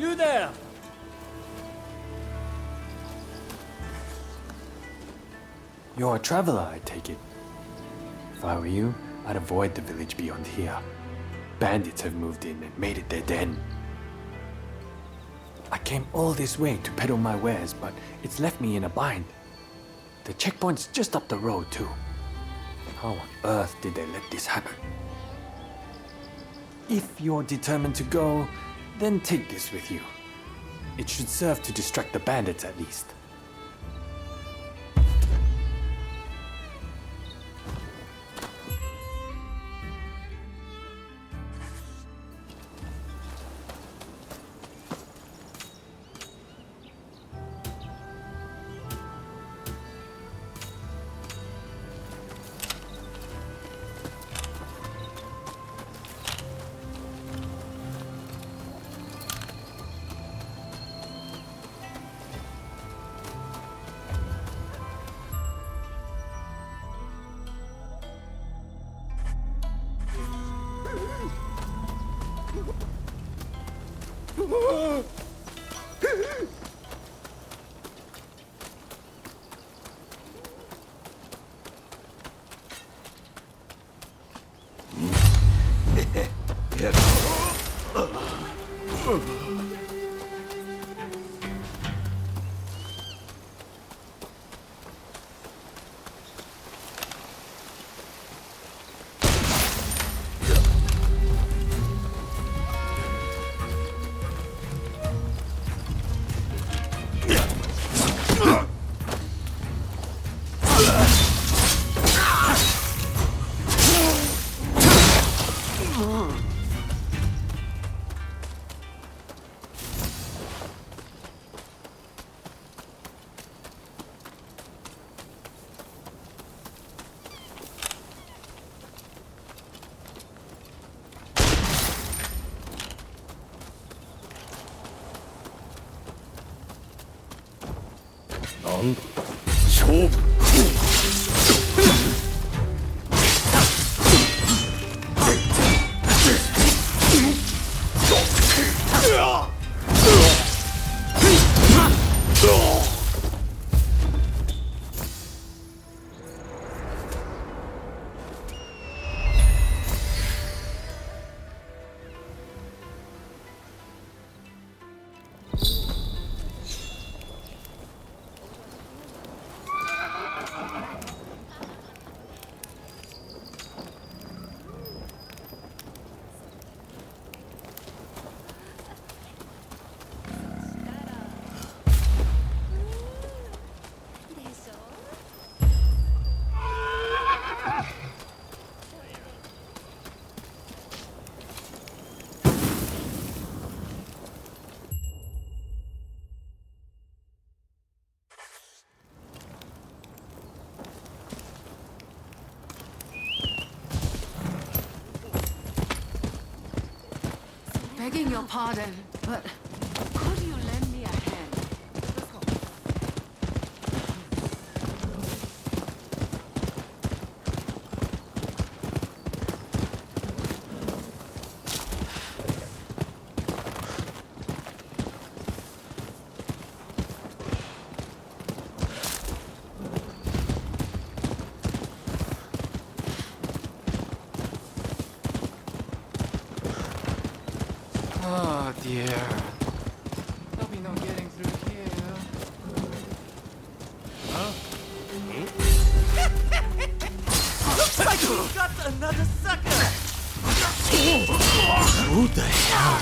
You there! You're a traveler, I take it. If I were you, I'd avoid the village beyond here. Bandits have moved in and made it their den. I came all this way to peddle my wares, but it's left me in a bind. The checkpoint's just up the road, too. How on earth did they let this happen? If you're determined to go, then take this with you. It should serve to distract the bandits at least. Begging your pardon, but could you lend me a hand? Oh dear. There'll be no getting through here. Huh? Looks like we got another sucker! Who the hell?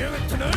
やがったな。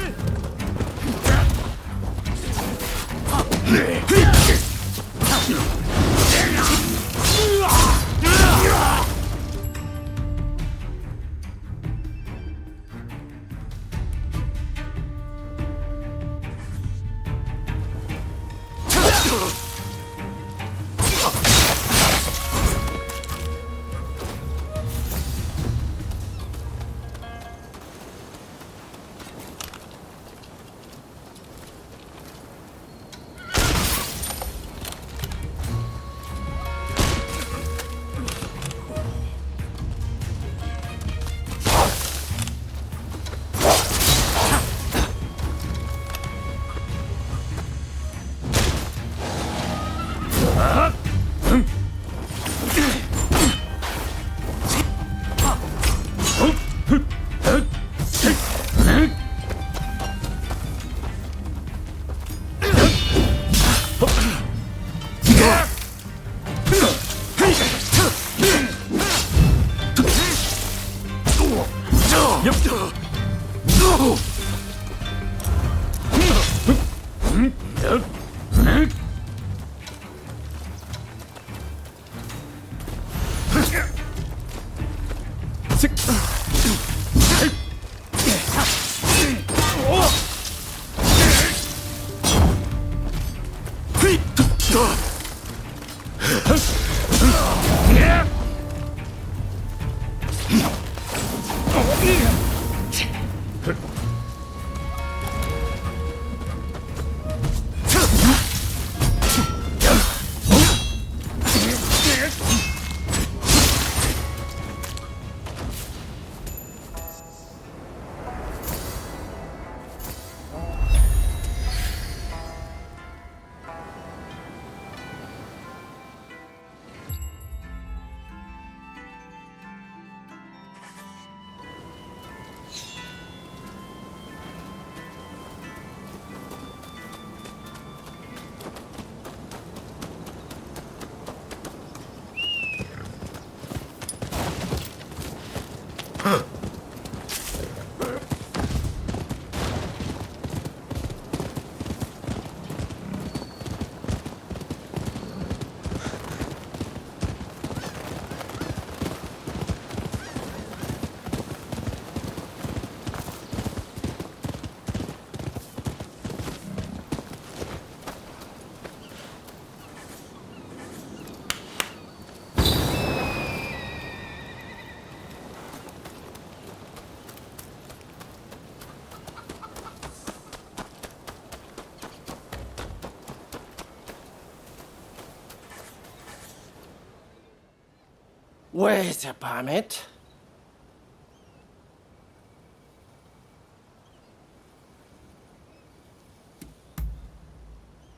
Where's your permit?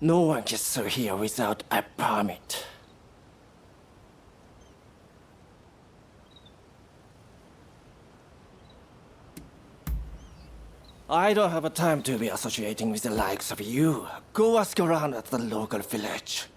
No one gets through here without a permit. I don't have a time to be associating with the likes of you. Go ask around at the local village.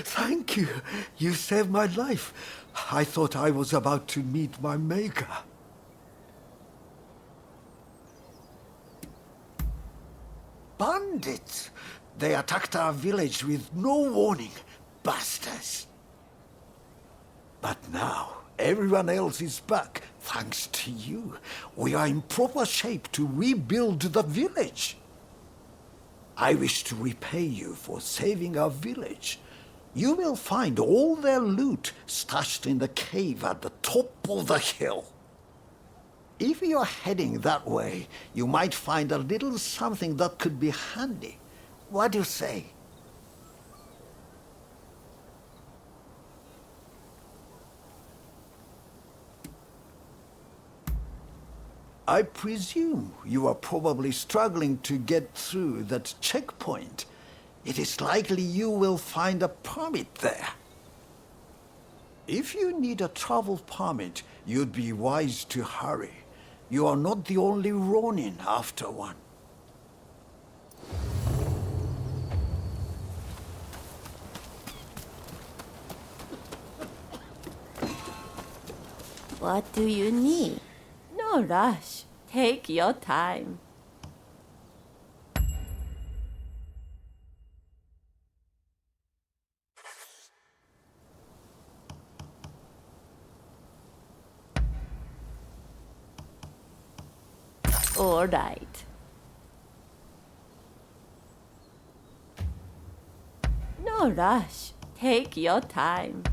Thank you. You saved my life. I thought I was about to meet my maker. Bandits! They attacked our village with no warning. Bastards. But now, everyone else is back, thanks to you. We are in proper shape to rebuild the village. I wish to repay you for saving our village. You will find all their loot stashed in the cave at the top of the hill. If you're heading that way, you might find a little something that could be handy. What do you say? I presume you are probably struggling to get through that checkpoint. It is likely you will find a permit there. If you need a travel permit, you'd be wise to hurry. You are not the only Ronin after one. What do you need? No rush. Take your time. All right. No rush. Take your time.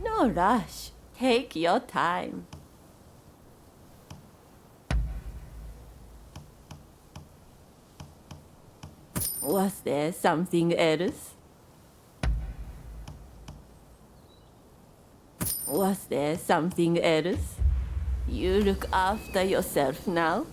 No rush. Take your time. Was there something else? Was there something else? You look after yourself now.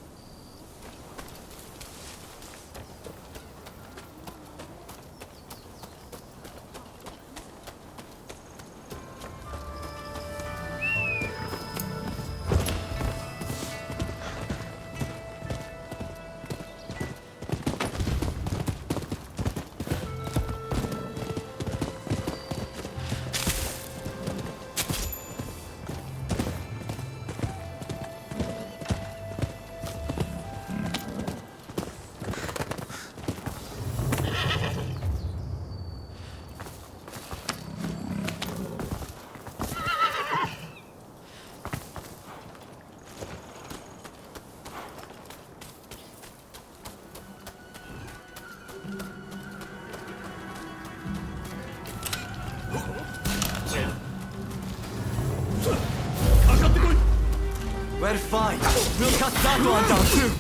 We're fine. We'll cut that one down too.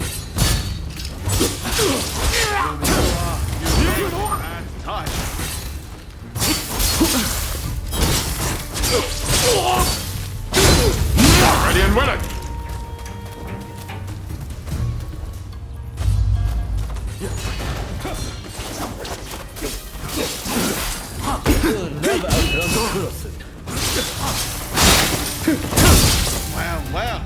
Ready and willing. Well, well.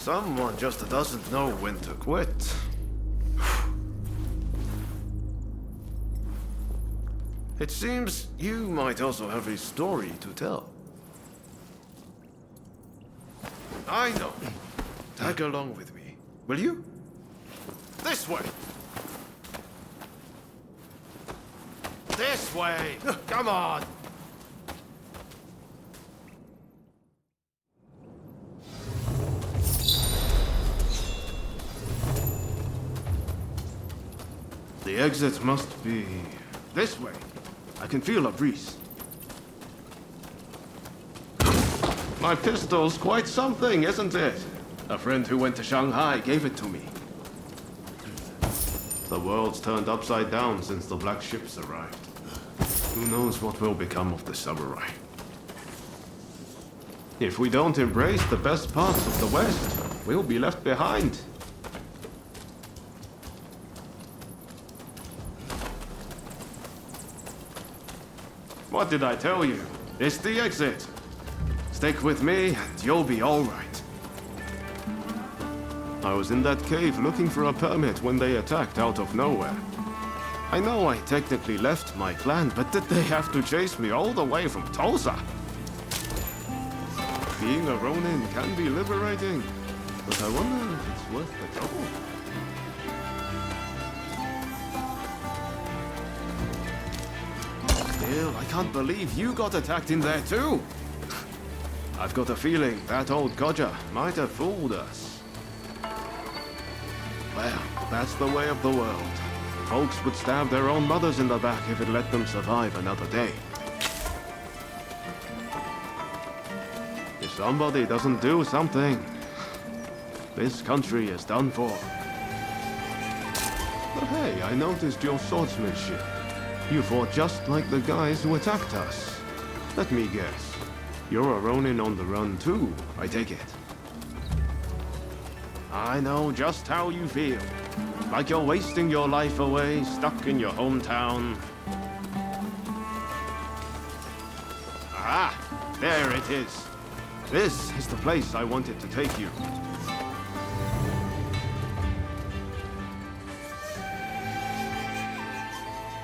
Someone just doesn't know when to quit. It seems you might also have a story to tell. I know. Tag along with me, will you? This way! This way! Come on! The exit must be this way. I can feel a breeze. My pistol's quite something, isn't it? A friend who went to Shanghai gave it to me. The world's turned upside down since the Black Ships arrived. Who knows what will become of the samurai? If we don't embrace the best parts of the West, we'll be left behind. What did I tell you? It's the exit. Stick with me and you'll be all right. I was in that cave looking for a permit when they attacked out of nowhere. I know I technically left my clan, but did they have to chase me all the way from Tulsa? Being a Ronin can be liberating, but I wonder if it's worth the trouble. Still, I can't believe you got attacked in there too. I've got a feeling that old Godja might have fooled us. Well, that's the way of the world. Folks would stab their own mothers in the back if it let them survive another day. If somebody doesn't do something, this country is done for. But hey, I noticed your swordsmanship. You fought just like the guys who attacked us. Let me guess. You're a Ronin on the run too, I take it. I know just how you feel. Like you're wasting your life away, stuck in your hometown. Ah, there it is. This is the place I wanted to take you.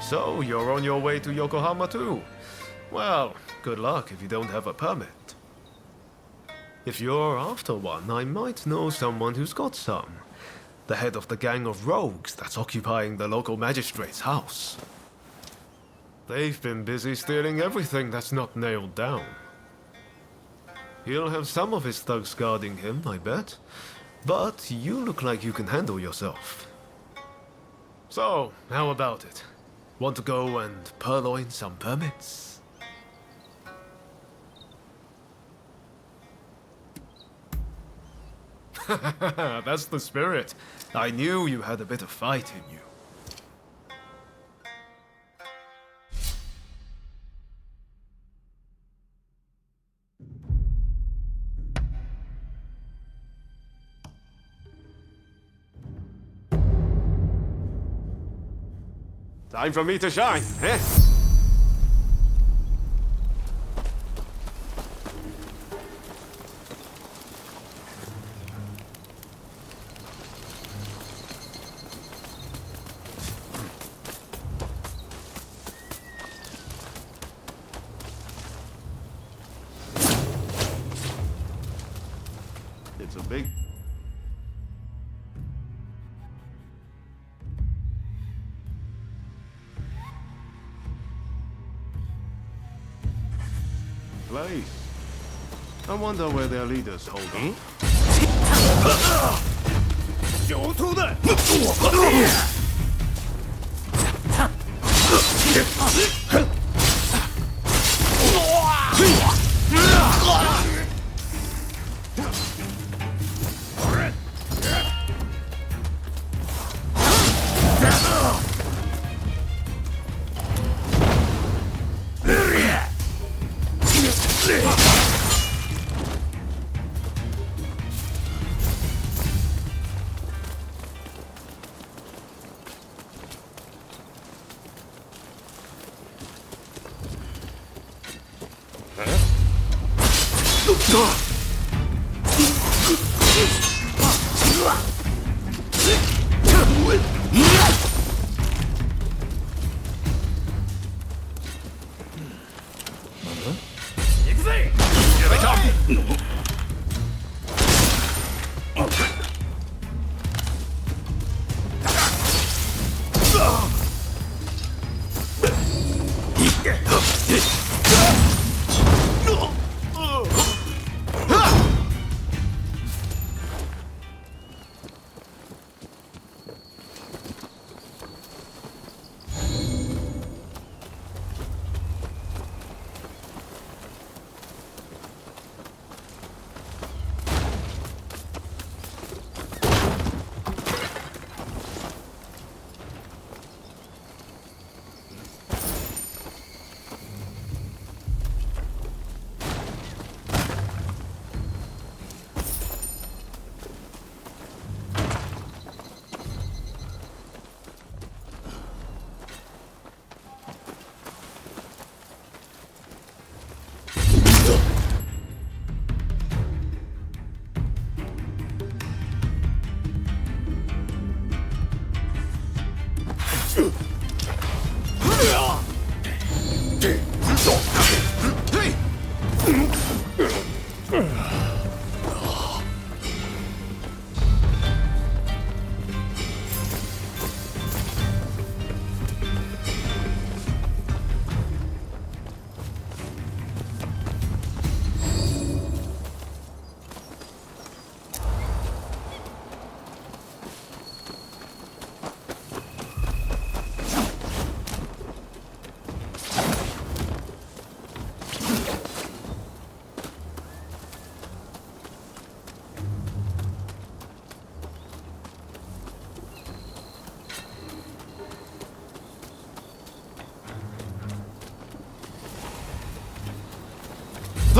So, you're on your way to Yokohama too? Well, good luck if you don't have a permit. If you're after one, I might know someone who's got some. The head of the gang of rogues that's occupying the local magistrate's house. They've been busy stealing everything that's not nailed down. He'll have some of his thugs guarding him, I bet. But you look like you can handle yourself. So, how about it? Want to go and purloin some permits? That's the spirit. I knew you had a bit of fight in you. Time for me to shine, eh? It's a big... place. I wonder where their leaders hold on.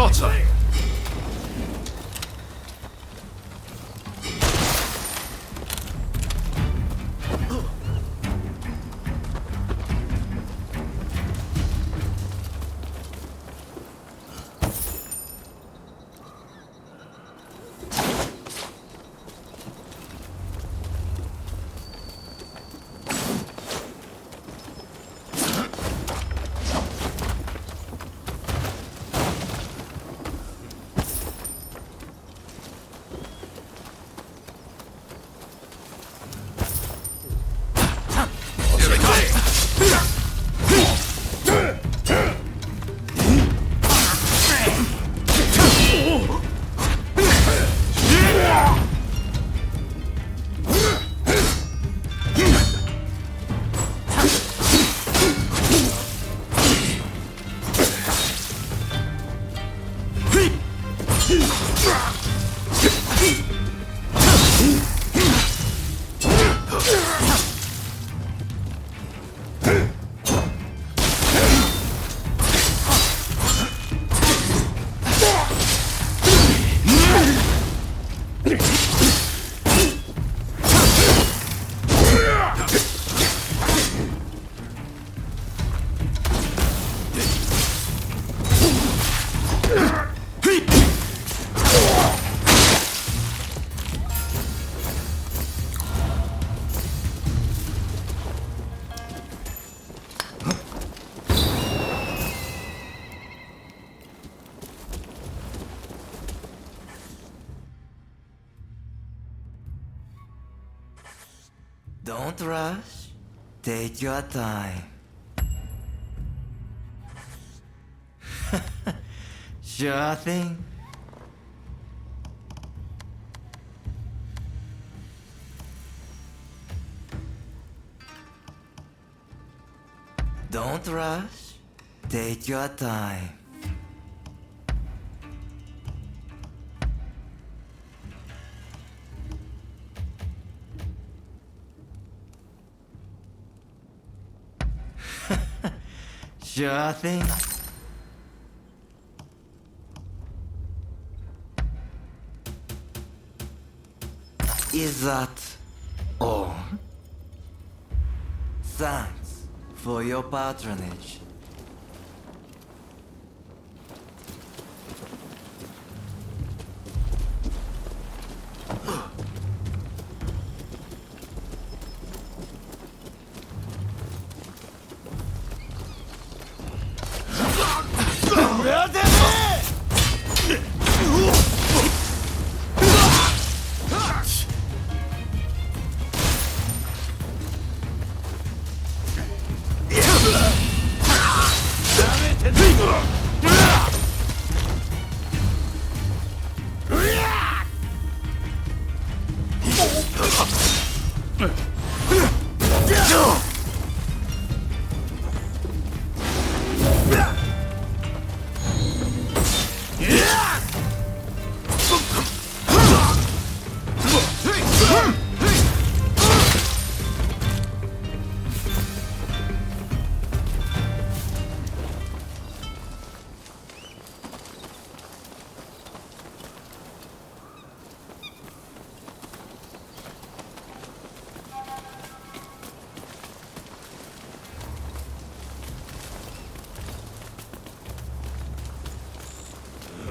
thought so. Don't rush. Take your time. Sure thing. Don't rush. Take your time. Sure thing. Is that all? Thanks for your patronage.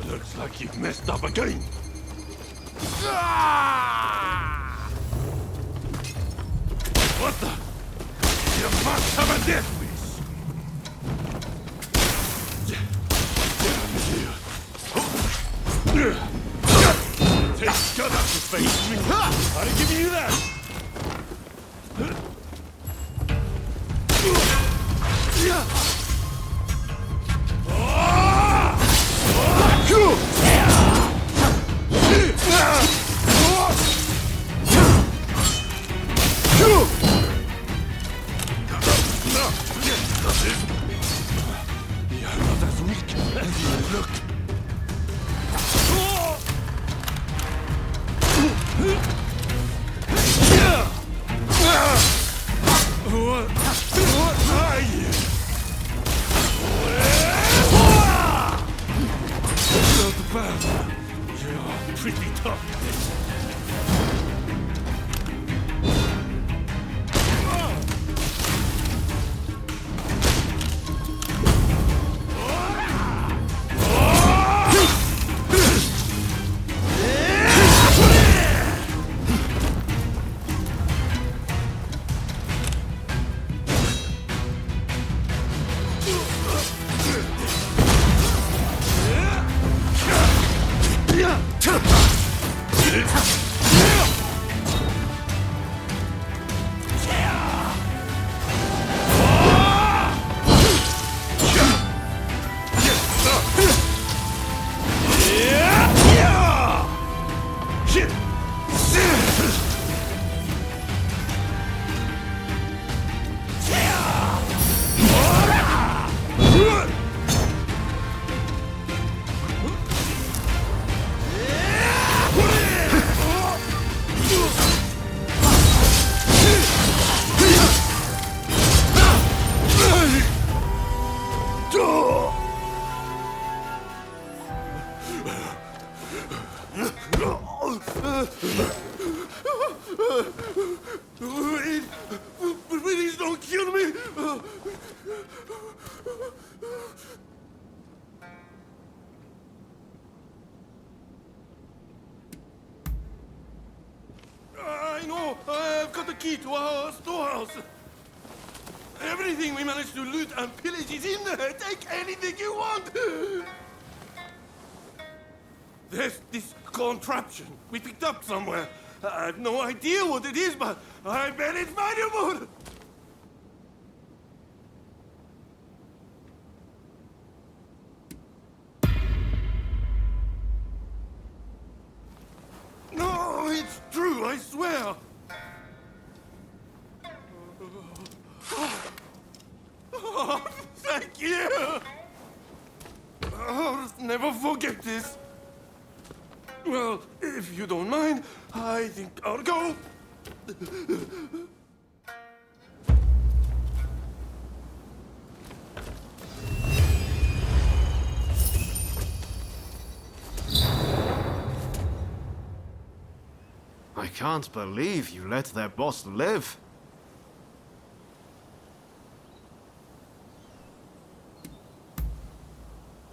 Looks like you've messed up again. What the? You must have a death wish. Take gut out your face. I'm giving you that. You're not as weak as you look. Please don't kill me! I know! I've got the key to our storehouse! Everything we managed to loot and pillage is in there! Take anything you want! There's this contraption we picked up somewhere. I have no idea what it is, but I bet it's valuable! No, it's true, I swear! Oh, thank you! I'll never forget this. Well, if you don't mind, I think I'll go. I can't believe you let their boss live.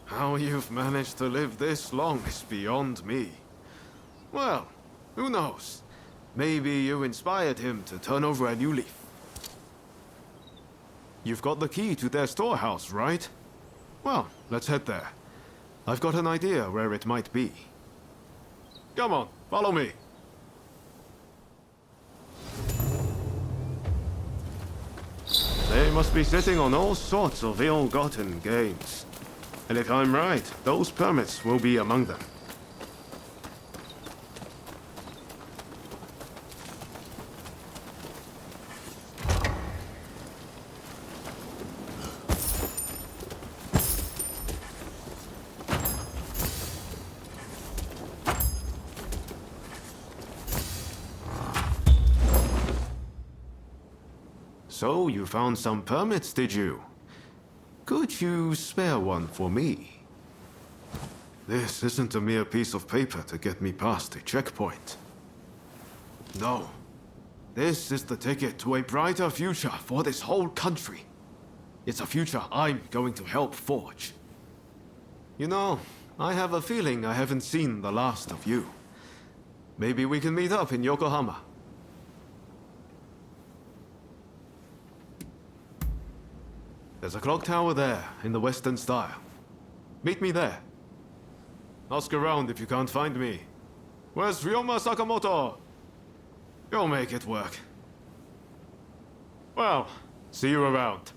How you've managed to live this long is beyond me. Well, who knows? Maybe you inspired him to turn over a new leaf. You've got the key to their storehouse, right? Well, let's head there. I've got an idea where it might be. Come on, follow me. They must be sitting on all sorts of ill-gotten gains. And if I'm right, those permits will be among them. So, you found some permits, did you? Could you spare one for me? This isn't a mere piece of paper to get me past a checkpoint. No. This is the ticket to a brighter future for this whole country. It's a future I'm going to help forge. You know, I have a feeling I haven't seen the last of you. Maybe we can meet up in Yokohama. There's a clock tower there, in the Western style. Meet me there. Ask around if you can't find me. Where's Ryoma Sakamoto? You'll make it work. Well, see you around.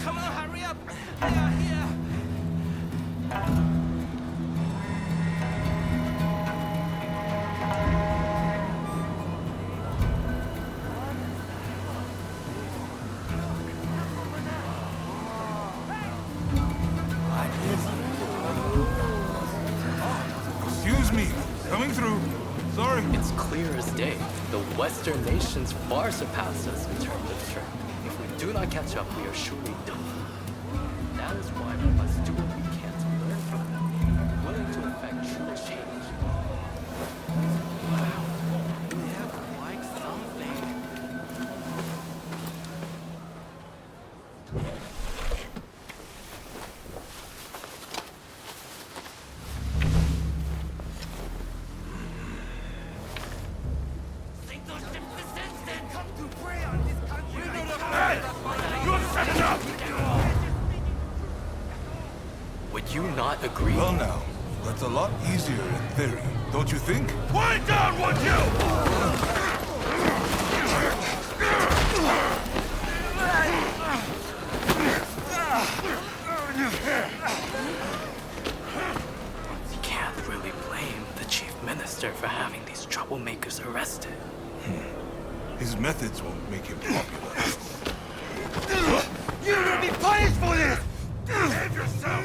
Come on, hurry up! They are here! Excuse me. Coming through. Sorry. It's clear as day. The Western nations far surpass us in terms of strength. If we do not catch up, we are surely done. That is why we must do what we can to learn from them, willing to effect true change. Wow. We have like something. Would you not agree? Well now, that's a lot easier in theory, don't you think? Quiet down, would you? You can't really blame the chief minister for having these troublemakers arrested. His methods won't make him popular. You will be punished for this! Behave yourself!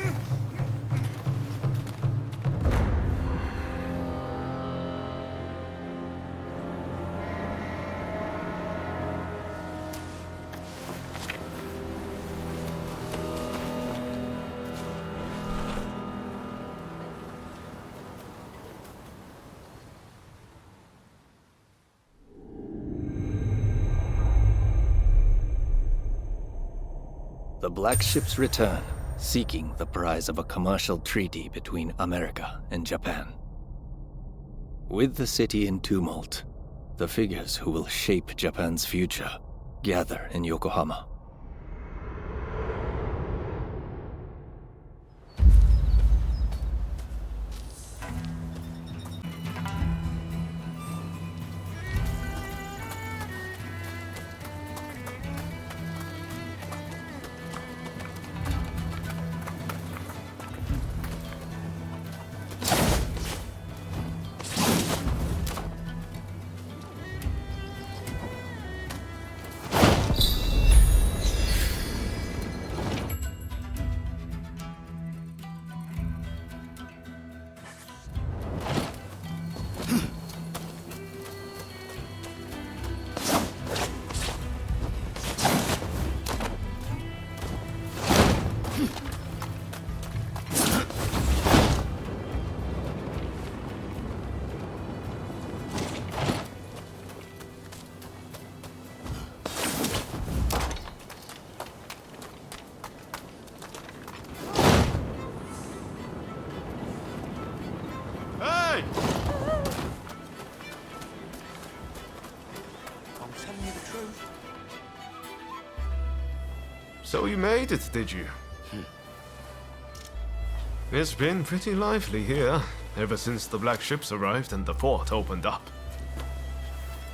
The Black Ships return, seeking the prize of a commercial treaty between America and Japan. With the city in tumult, the figures who will shape Japan's future gather in Yokohama. Hey! I'm telling you the truth. So you made it, did you? It's been pretty lively here, ever since the Black Ships arrived and the fort opened up.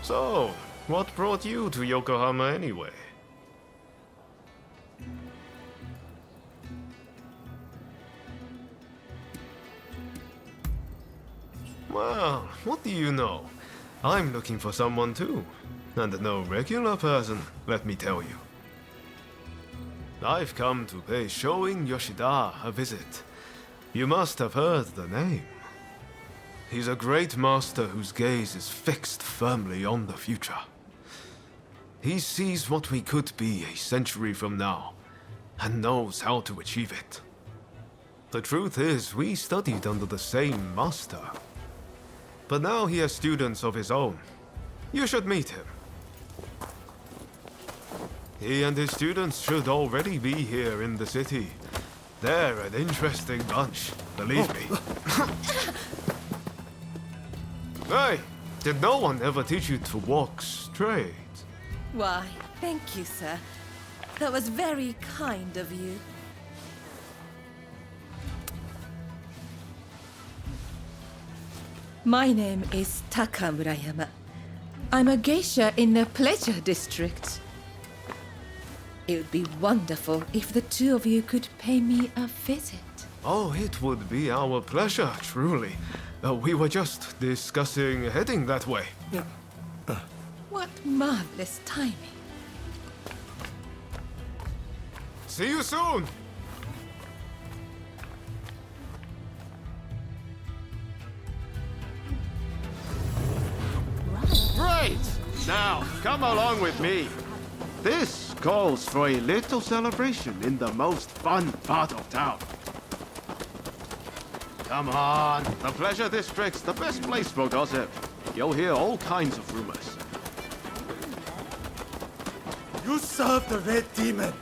So, what brought you to Yokohama anyway? Well, what do you know? I'm looking for someone too. And no regular person, let me tell you. I've come to pay Shoin Yoshida a visit. You must have heard the name. He's a great master whose gaze is fixed firmly on the future. He sees what we could be a century from now, and knows how to achieve it. The truth is, we studied under the same master. But now he has students of his own. You should meet him. He and his students should already be here in the city. They're an interesting bunch, believe me. Hey, did no one ever teach you to walk straight? Why, thank you, sir. That was very kind of you. My name is Taka Murayama. I'm a geisha in the Pleasure District. It would be wonderful if the two of you could pay me a visit. Oh, it would be our pleasure, truly. We were just discussing heading that way. What marvelous timing. See you soon! Great! Now, come along with me. This calls for a little celebration in the most fun part of town. Come on, the Pleasure District's the best place for gossip. You'll hear all kinds of rumors. You serve the Red Demon.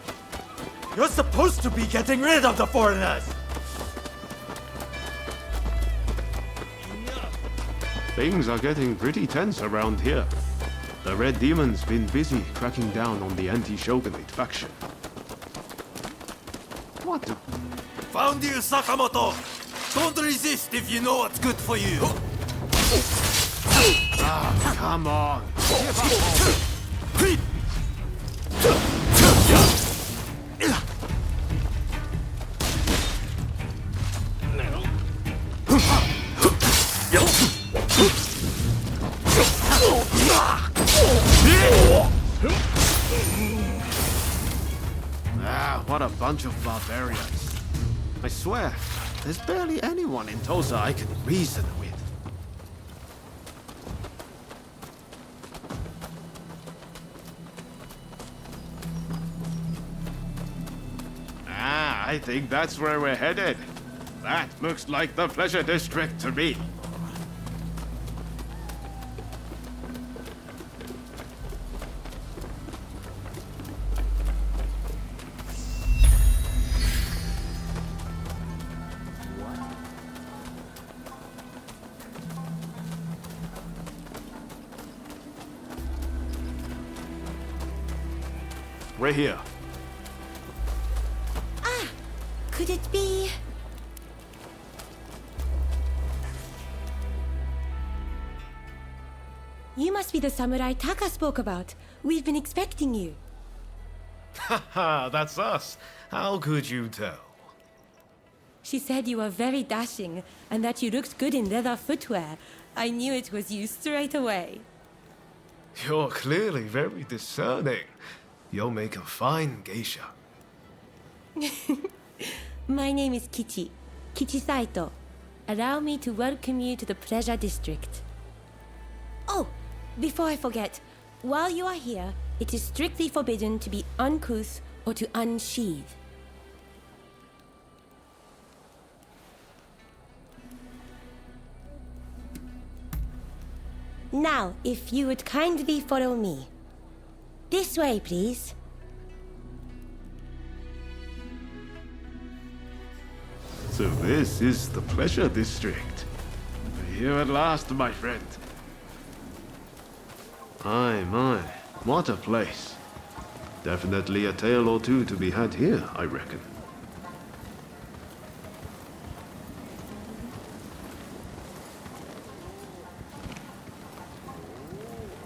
You're supposed to be getting rid of the foreigners. Things are getting pretty tense around here. The Red Demon's been busy cracking down on the anti-shogunate faction. What the... Found you, Sakamoto. Don't resist if you know what's good for you. Ah, come on. Give up. Ah, what a bunch of barbarians. I swear, there's barely anyone in Tosa I can reason with. Ah, I think that's where we're headed. That looks like the Pleasure District to me. We're here. Ah, could it be? You must be the samurai Taka spoke about. We've been expecting you. Haha, that's us. How could you tell? She said you were very dashing and that you looked good in leather footwear. I knew it was you straight away. You're clearly very discerning. You'll make a fine geisha. My name is Kichi. Kichi Saito. Allow me to welcome you to the Pleasure District. Oh, before I forget, while you are here, it is strictly forbidden to be uncouth or to unsheathe. Now, if you would kindly follow me. This way, please. So this is the Pleasure District. We're here at last, my friend. My, what a place. Definitely a tale or two to be had here, I reckon.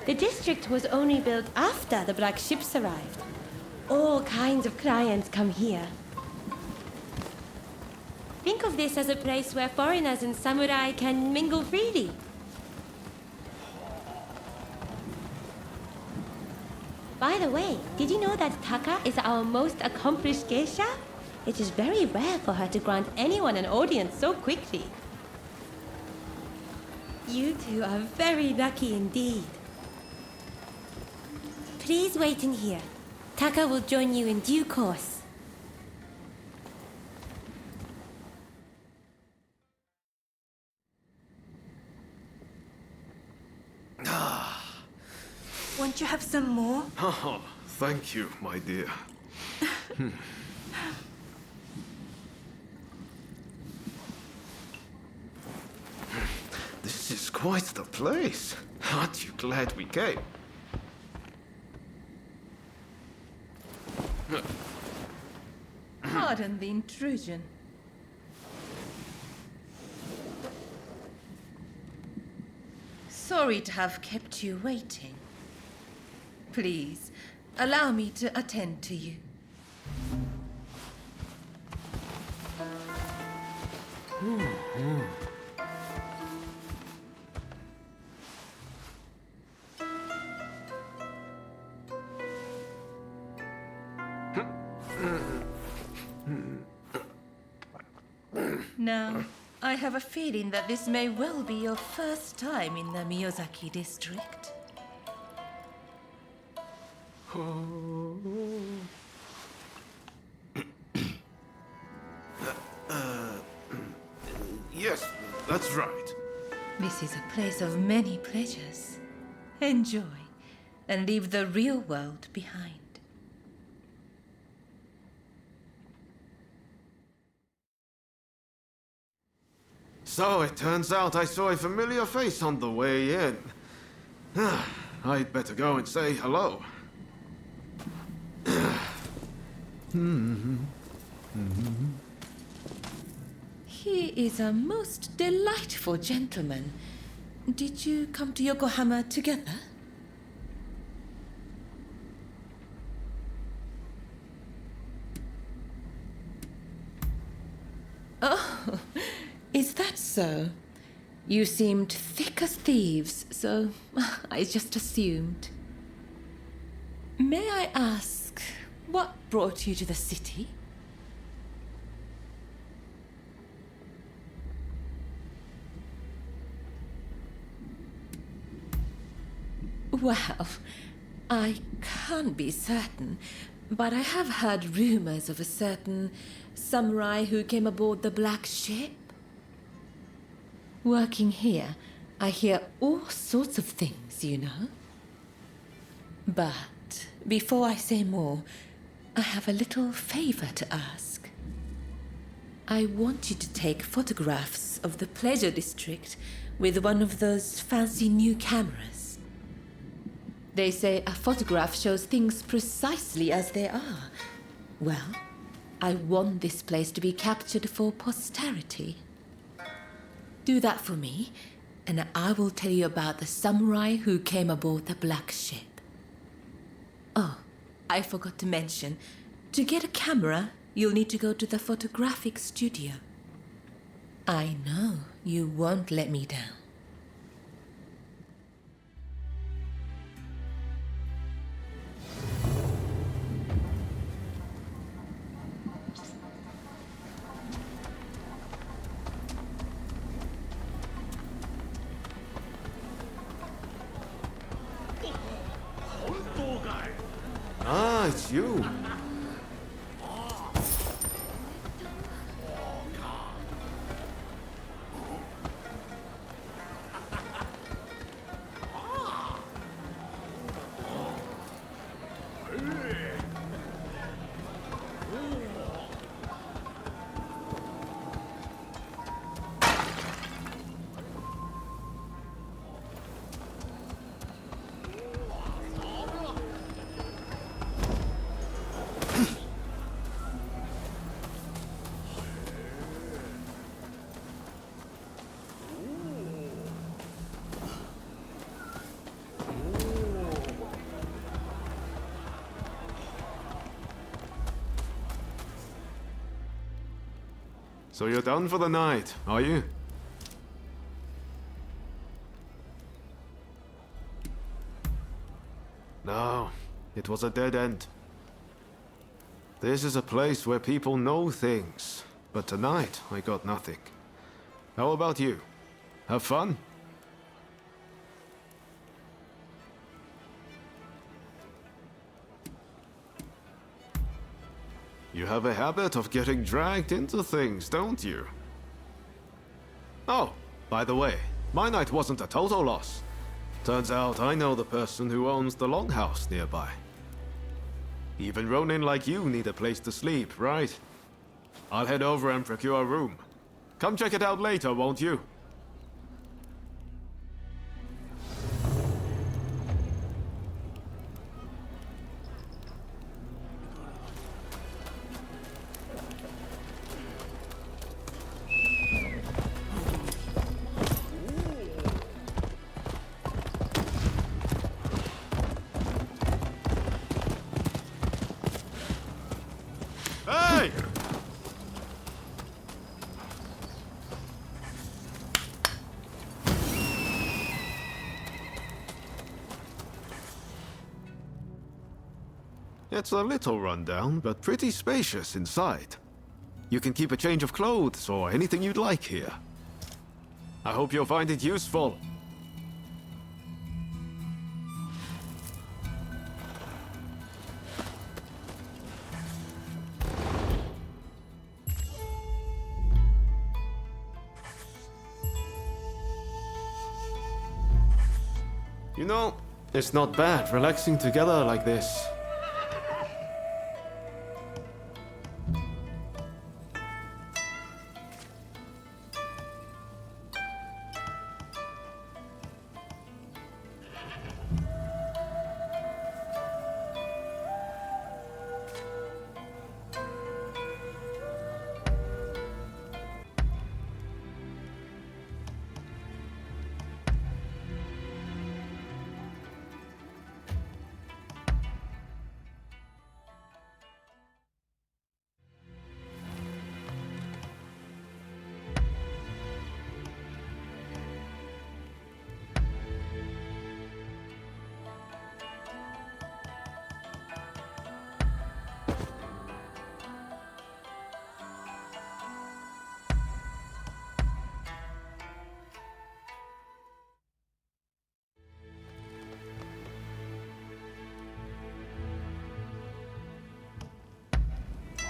The district was only built after the Black Ships arrived. All kinds of clients come here. Think of this as a place where foreigners and samurai can mingle freely. By the way, did you know that Taka is our most accomplished geisha? It is very rare for her to grant anyone an audience so quickly. You two are very lucky indeed. Please wait in here. Taka will join you in due course. Won't you have some more? Oh, thank you, my dear. This is quite the place. Aren't you glad we came? Pardon the intrusion. Sorry to have kept you waiting. Please, allow me to attend to you. Now, I have a feeling that this may well be your first time in the Miyazaki district. Yes, that's right. This is a place of many pleasures. Enjoy, and leave the real world behind. So it turns out I saw a familiar face on the way in. I'd better go and say hello. He is a most delightful gentleman. Did you come to Yokohama together? Oh, is that so? You seemed thick as thieves, so I just assumed. May I ask, what brought you to the city? Well, I can't be certain, but I have heard rumors of a certain samurai who came aboard the Black Ship. Working here, I hear all sorts of things, you know. But before I say more, I have a little favor to ask. I want you to take photographs of the Pleasure District with one of those fancy new cameras. They say a photograph shows things precisely as they are. Well, I want this place to be captured for posterity. Do that for me, and I will tell you about the samurai who came aboard the Black Ship. Oh, I forgot to mention, to get a camera, you'll need to go to the photographic studio. I know you won't let me down. Ah, it's you. So you're done for the night, are you? No, it was a dead end. This is a place where people know things, but tonight I got nothing. How about you? Have fun? You have a habit of getting dragged into things, don't you? Oh, by the way, my night wasn't a total loss. Turns out I know the person who owns the longhouse nearby. Even Ronin like you need a place to sleep, right? I'll head over and procure a room. Come check it out later, won't you? It's a little rundown, but pretty spacious inside. You can keep a change of clothes or anything you'd like here. I hope you'll find it useful. You know, it's not bad relaxing together like this.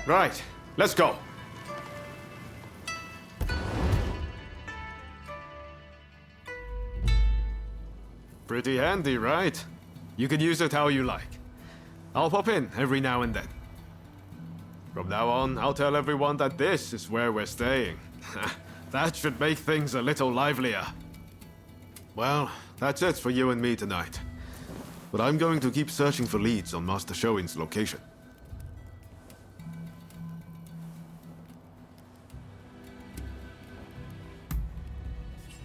Right, let's go. Pretty handy, right? You can use it how you like. I'll pop in every now and then. From now on, I'll tell everyone that this is where we're staying. That should make things a little livelier. Well, that's it for you and me tonight. But I'm going to keep searching for leads on Master Shoin's location.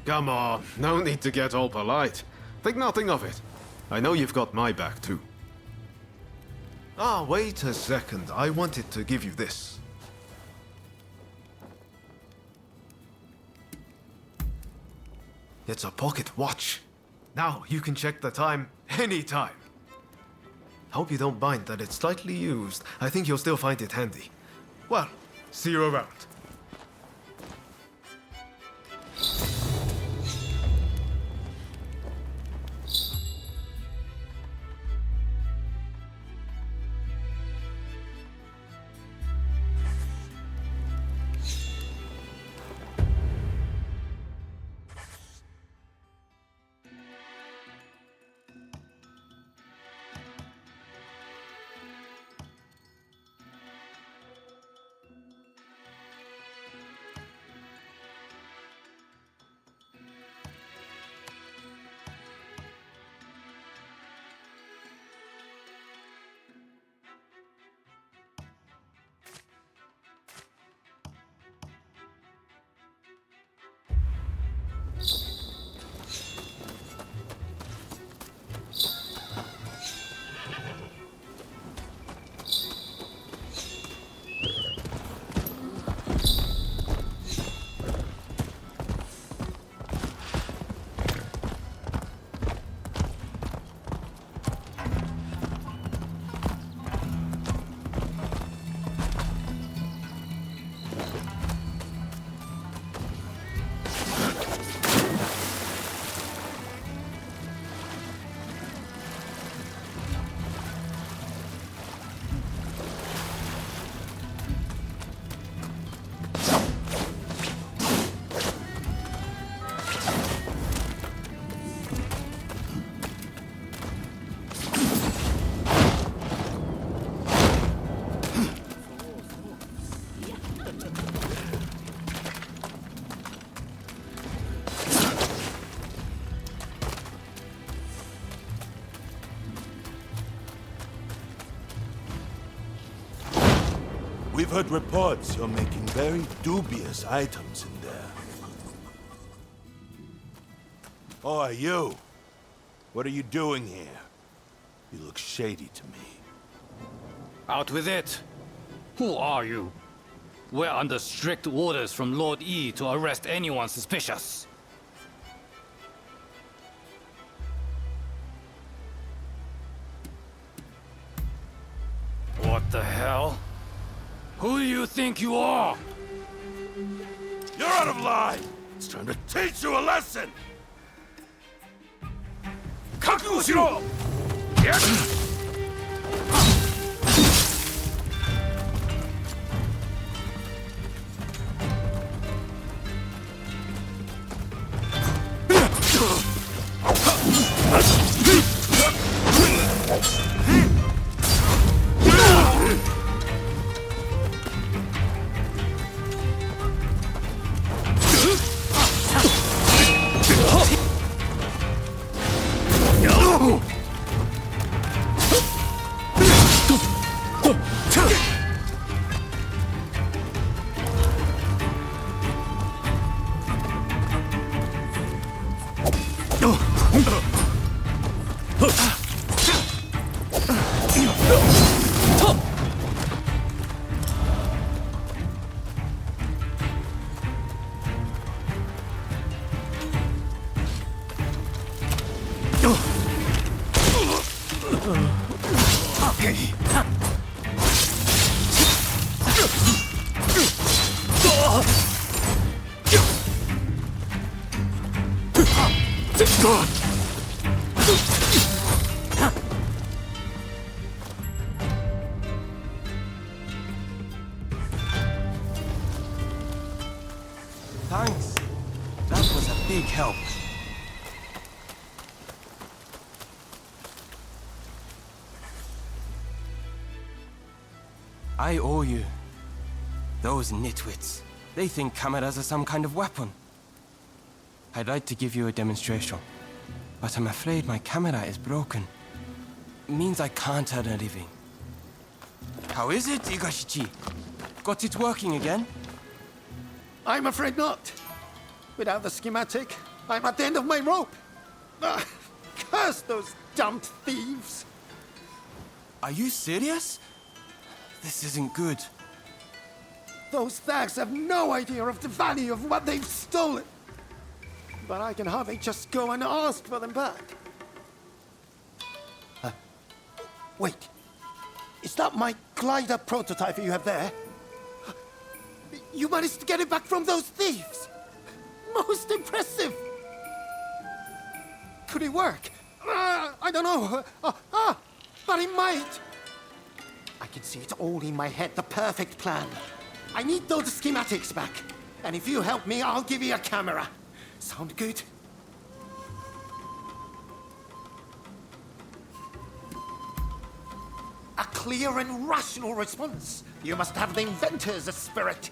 Come on, no need to get all polite. Think nothing of it. I know you've got my back too. Ah, wait a second. I wanted to give you this. It's a pocket watch. Now you can check the time anytime. Hope you don't mind that it's slightly used. I think you'll still find it handy. Well, see you around. We've heard reports you're making very dubious items in there. Oh, you? What are you doing here? You look shady to me. Out with it! Who are you? We're under strict orders from Lord E to arrest anyone suspicious. the hell? Who do you think you are? You're out of line! It's time to teach you a lesson! Kaku shiro! Thanks. That was a big help. I owe you. Those nitwits. They think cameras are some kind of weapon. I'd like to give you a demonstration, but I'm afraid my camera is broken. It means I can't earn a living. How is it, Igashichi? Got it working again? I'm afraid not. Without the schematic, I'm at the end of my rope. Curse those damned thieves. Are you serious? This isn't good. Those thugs have no idea of the value of what they've stolen. But I can hardly just go and ask for them back. Wait. Is that my glider prototype you have there? You managed to get it back from those thieves! Most impressive! Could it work? I don't know. But it might! I can see it all in my head, the perfect plan. I need those schematics back. And if you help me, I'll give you a camera. Sound good? A clear and rational response. You must have the inventor's spirit.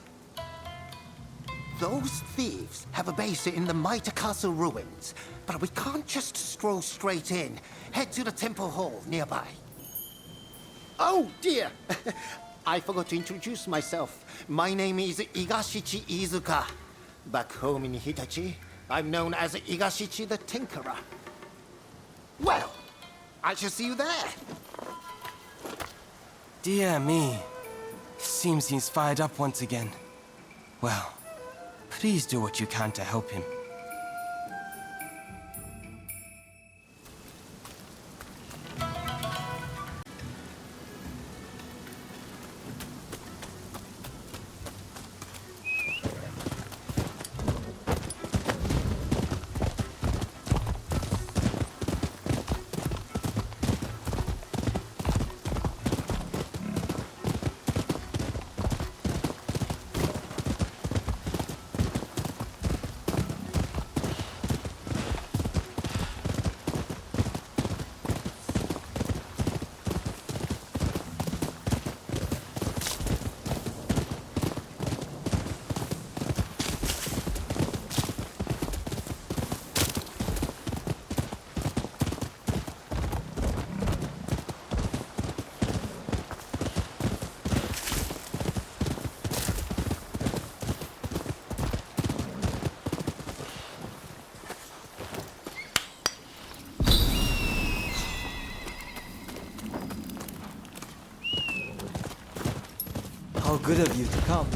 Those thieves have a base in the Mitre Castle ruins, but we can't just stroll straight in. Head to the temple hall nearby. Oh dear! I forgot to introduce myself. My name is Igashichi Iizuka. Back home in Hitachi, I'm known as Igashichi the Tinkerer. Well, I shall see you there. Dear me. Seems he's fired up once again. Well, please do what you can to help him. How good of you to come.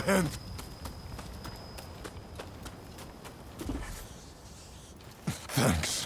your hand. Thanks.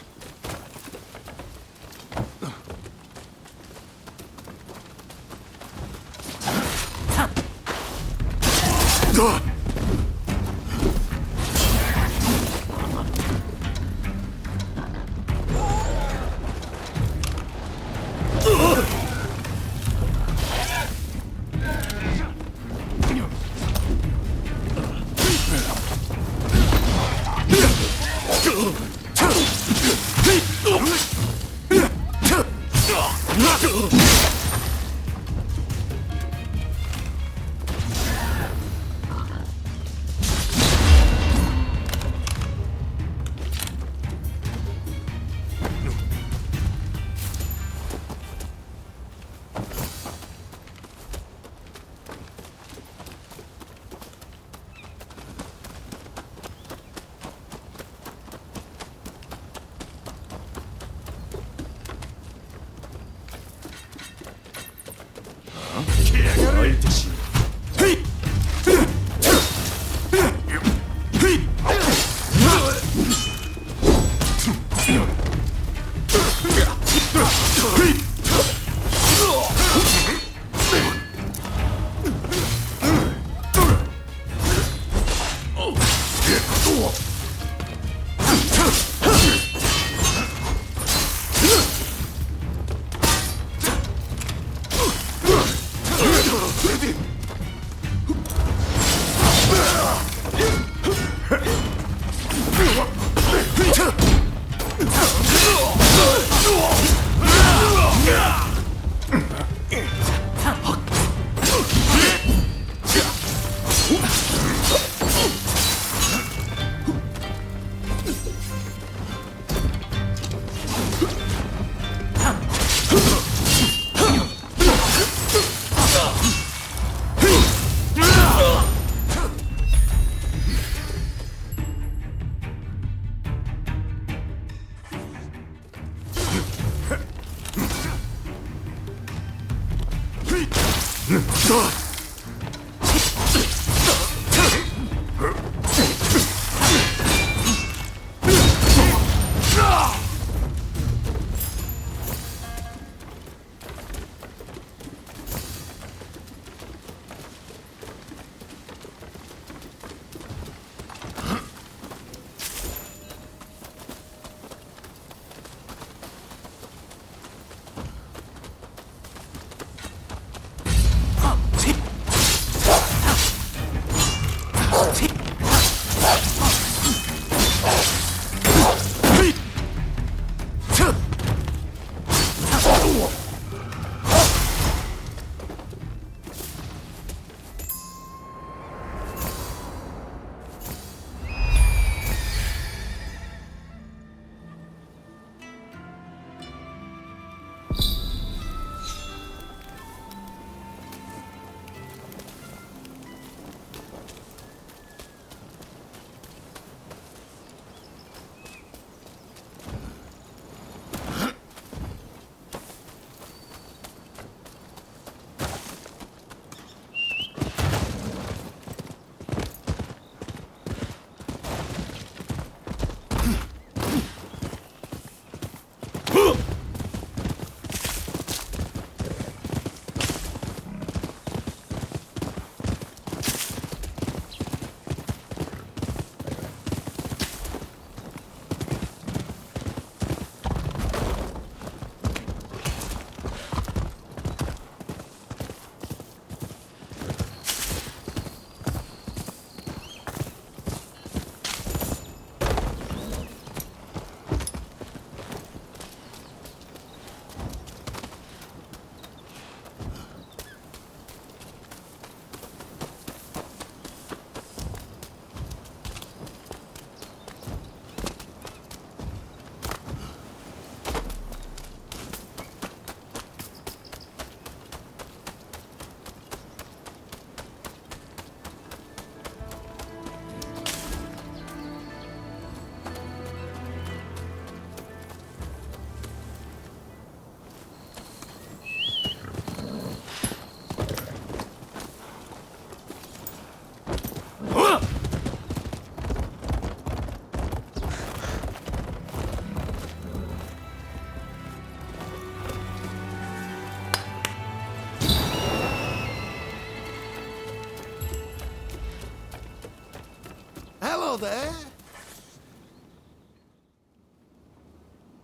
Hello there.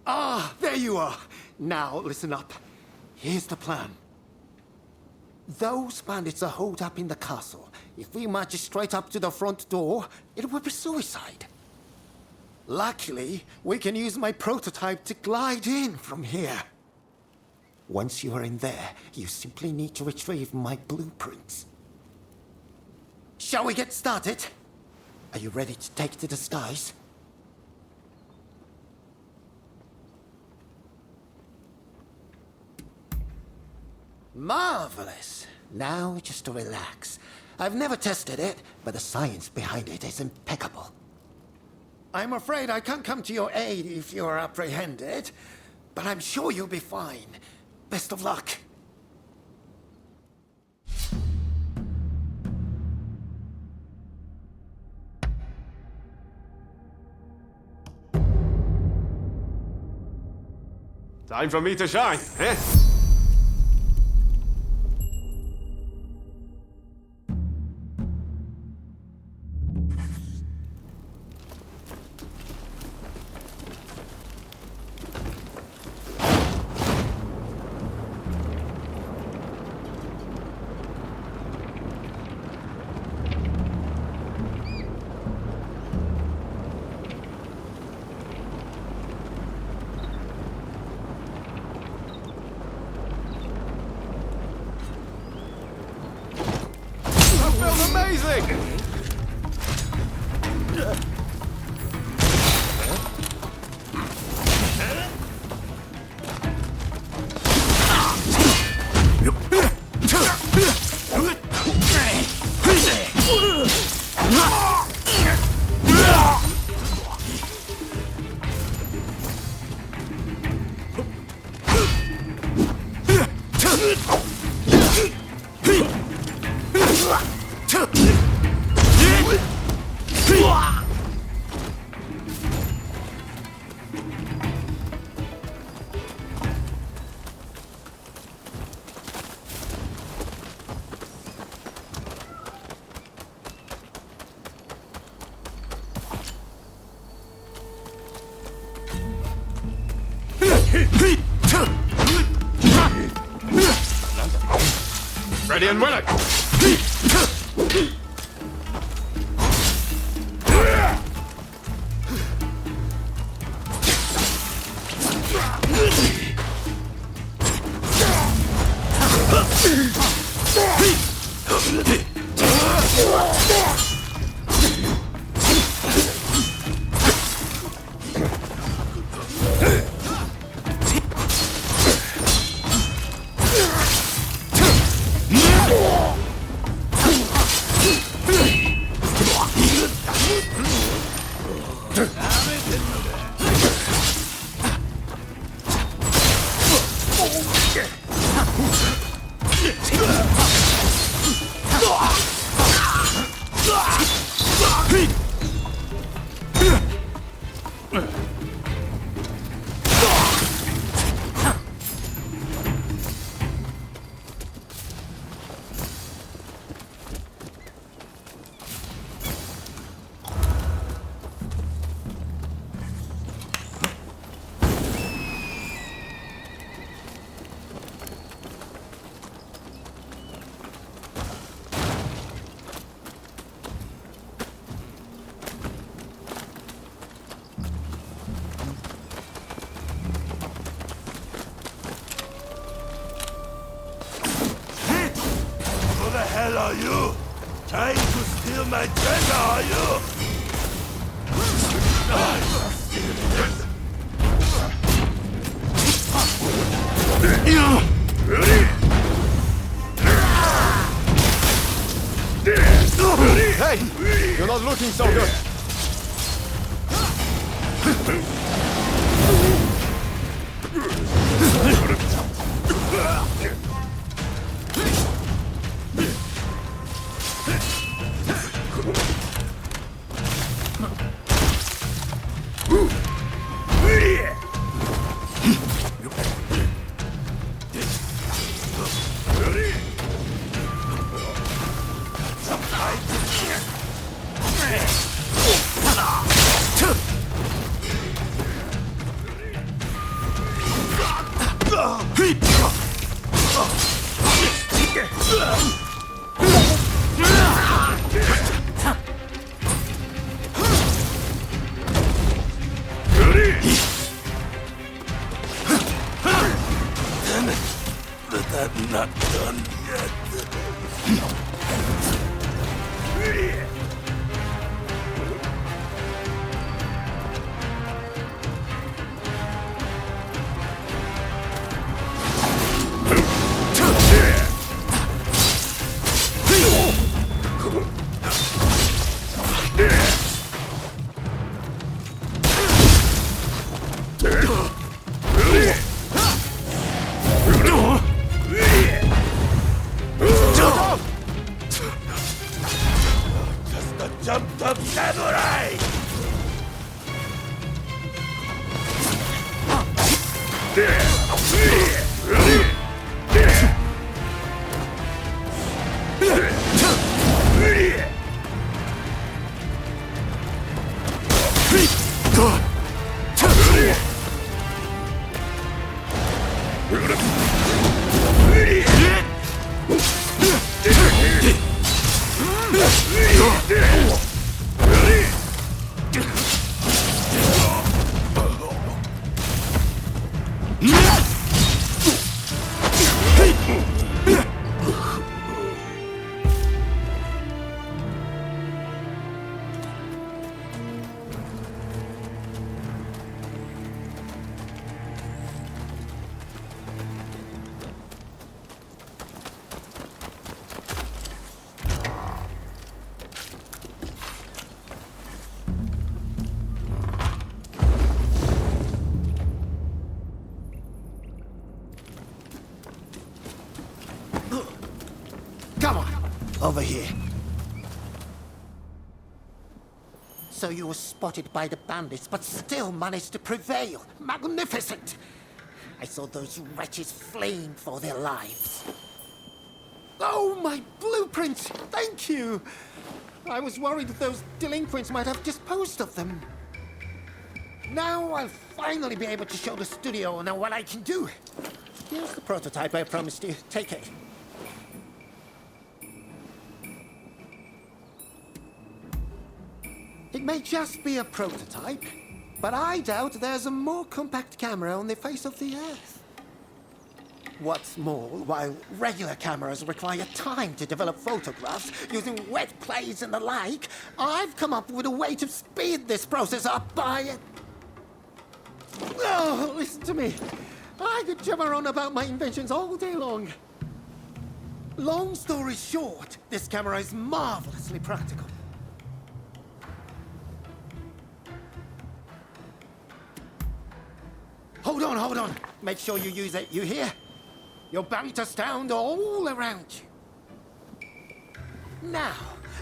Ah, there you are. Now, listen up. Here's the plan. Those bandits are holed up in the castle. If we march straight up to the front door, it would be suicide. Luckily, we can use my prototype to glide in from here. Once you are in there, you simply need to retrieve my blueprints. Shall we get started? Are you ready to take to the skies? Marvelous. Now just to relax. I've never tested it, but the science behind it is impeccable. I'm afraid I can't come to your aid if you're apprehended, but I'm sure you'll be fine. Best of luck. Time for me to shine, eh? Amazing! Ready and willing! hell are you? Trying to steal my treasure, are you? Hey! You're not looking so good! But I'm not done yet. Just a jumped up samurai! Come on, over here. So you were spotted by the bandits, but still managed to prevail. Magnificent! I saw those wretches fleeing for their lives. Oh, my blueprints! Thank you! I was worried that those delinquents might have disposed of them. Now I'll finally be able to show the studio owner what I can do. Here's the prototype I promised you. Take it. It may just be a prototype, but I doubt there's a more compact camera on the face of the Earth. What's more, while regular cameras require time to develop photographs using wet plates and the like, I've come up with a way to speed this process up by... Oh, listen to me. I could jabber on about my inventions all day long. Long story short, this camera is marvelously practical. Hold on. Make sure you use it, you hear? You're bound to astound all around you. Now,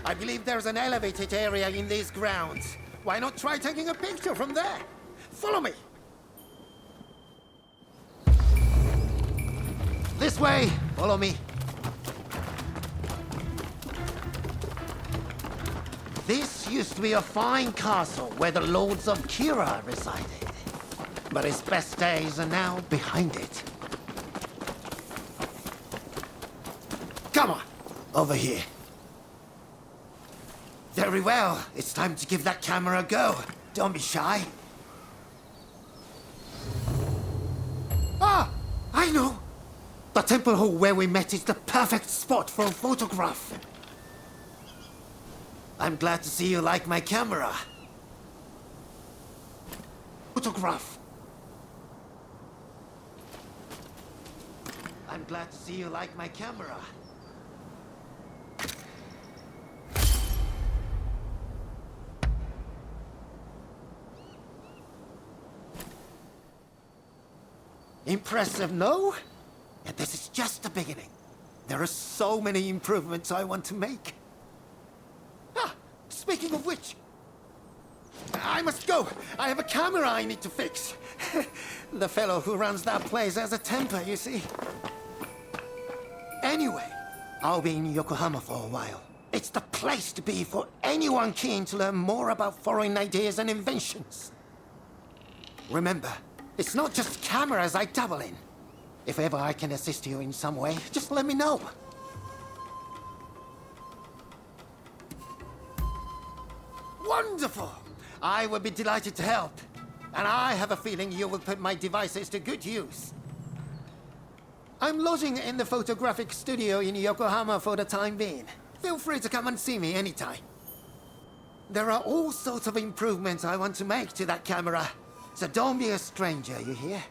I believe there's an elevated area in these grounds. Why not try taking a picture from there? Follow me. This way, follow me. This used to be a fine castle where the lords of Kira resided. But its best days are now behind it. Come on, over here. Very well. It's time to give that camera a go. Don't be shy. Ah, I know. The temple hall where we met is the perfect spot for a photograph. I'm glad to see you like my camera. Photograph. I'm glad to see you like my camera. Impressive, no? And this is just the beginning. There are so many improvements I want to make. Ah, speaking of which, I must go. I have a camera I need to fix. The fellow who runs that place has a temper, you see. Anyway, I'll be in Yokohama for a while. It's the place to be for anyone keen to learn more about foreign ideas and inventions. Remember, it's not just cameras I dabble in. If ever I can assist you in some way, just let me know. Wonderful! I would be delighted to help. And I have a feeling you will put my devices to good use. I'm lodging in the photographic studio in Yokohama for the time being. Feel free to come and see me anytime. There are all sorts of improvements I want to make to that camera. So don't be a stranger, you hear?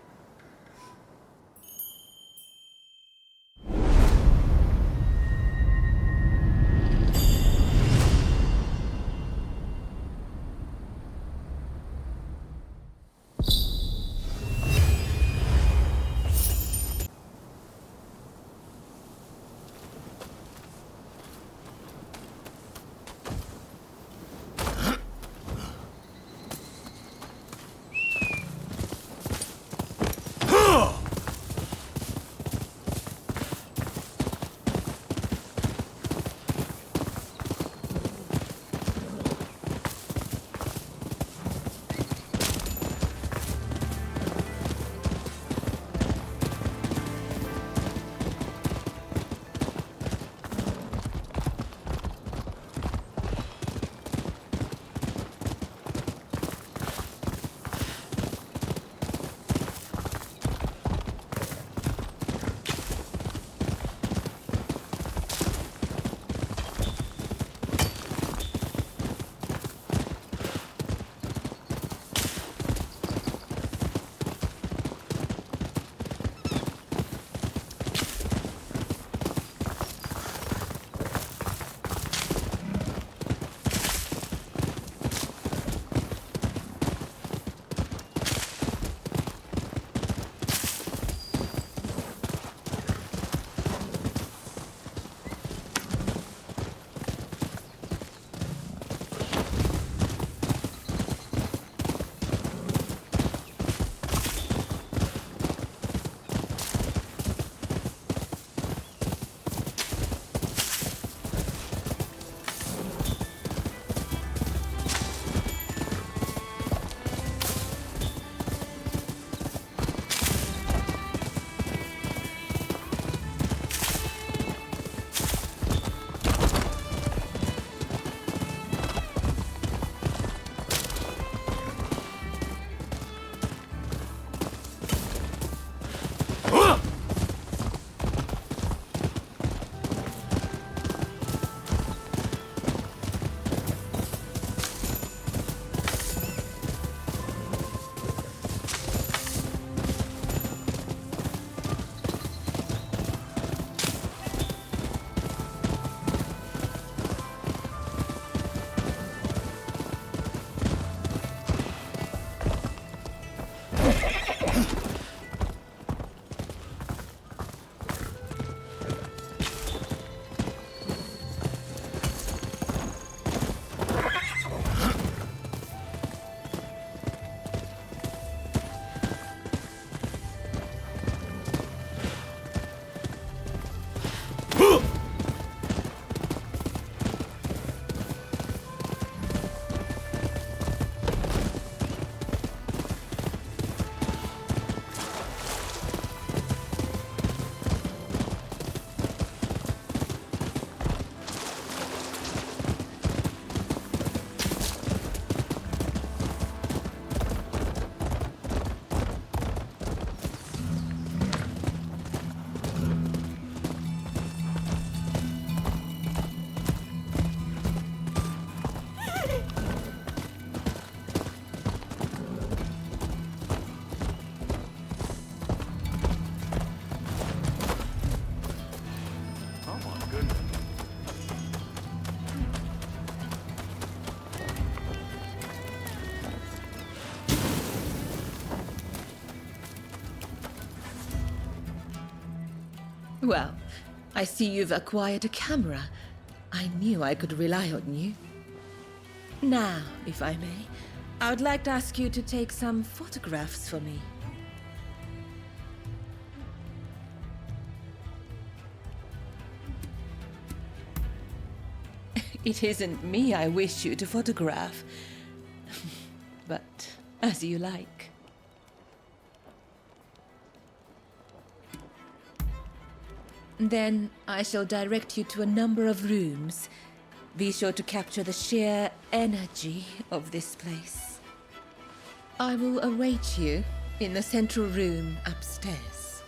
Well, I see you've acquired a camera. I knew I could rely on you. Now, if I may, I would like to ask you to take some photographs for me. It isn't me I wish you to photograph, but as you like. Then I shall direct you to a number of rooms. Be sure to capture the sheer energy of this place. I will await you in the central room upstairs.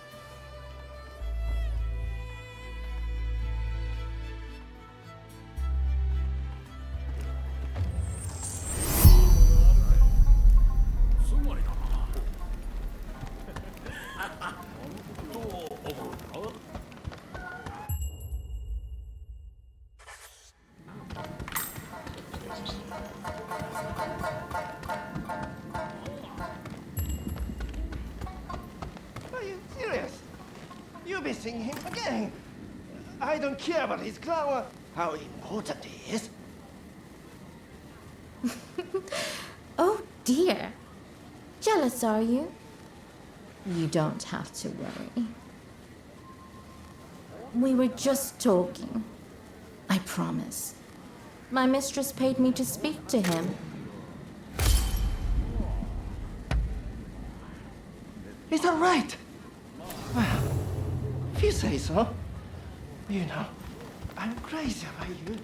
Are you serious? You're missing him again. I don't care about his clown or how important he is. Oh dear. Jealous, are you? You don't have to worry. We were just talking. I promise. My mistress paid me to speak to him. Is that right? Well, if you say so. You know, I'm crazy about you.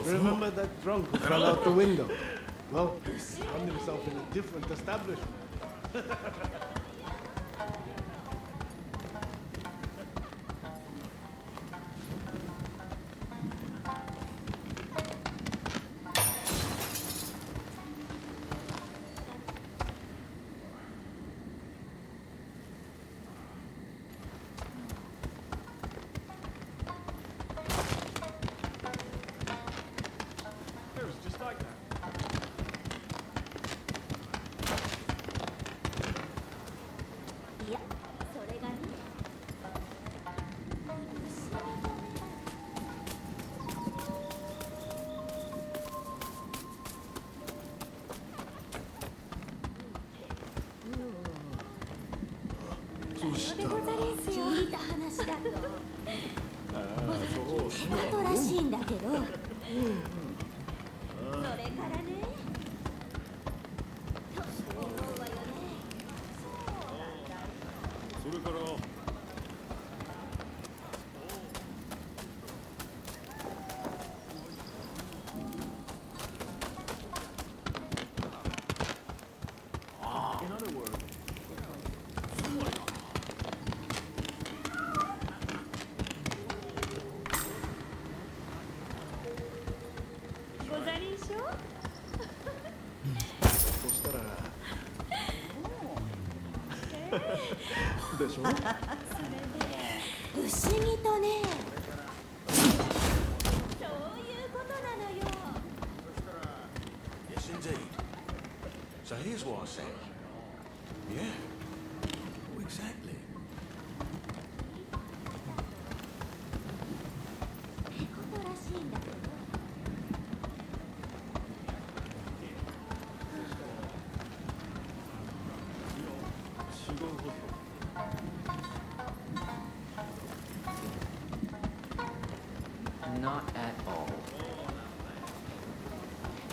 Remember that drunk who fell out the window? Well, he found himself in a different establishment. Just like that. Yes, indeed. So here's what I say. Yeah. Exactly. Not at all.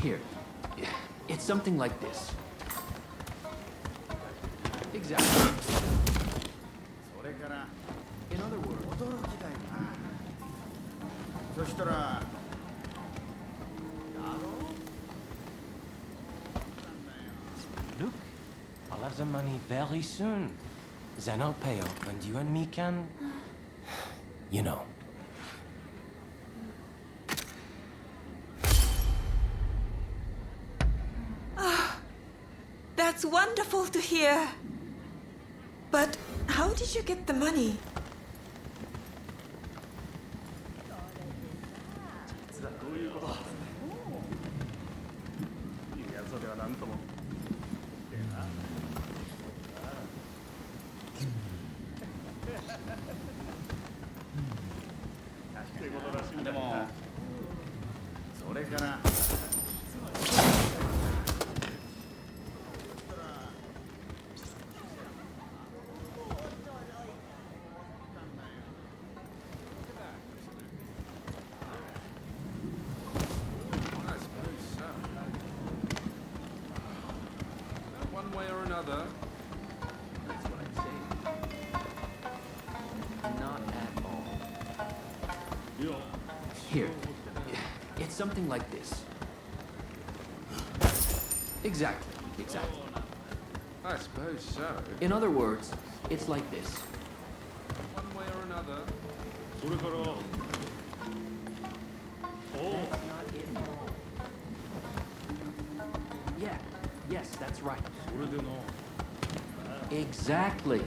Here. It's something like this. Exactly. In other words, Look, I'll have the money very soon. Then I'll pay up and you and me can... You know. That's wonderful to hear. But how did you get the money? another. That's what I'm saying. Not at all. Here. It's something like this. Exactly. I suppose so. In other words, it's like this. One way or another. That's not it at all. Yeah. Yes, that's right. Exactly.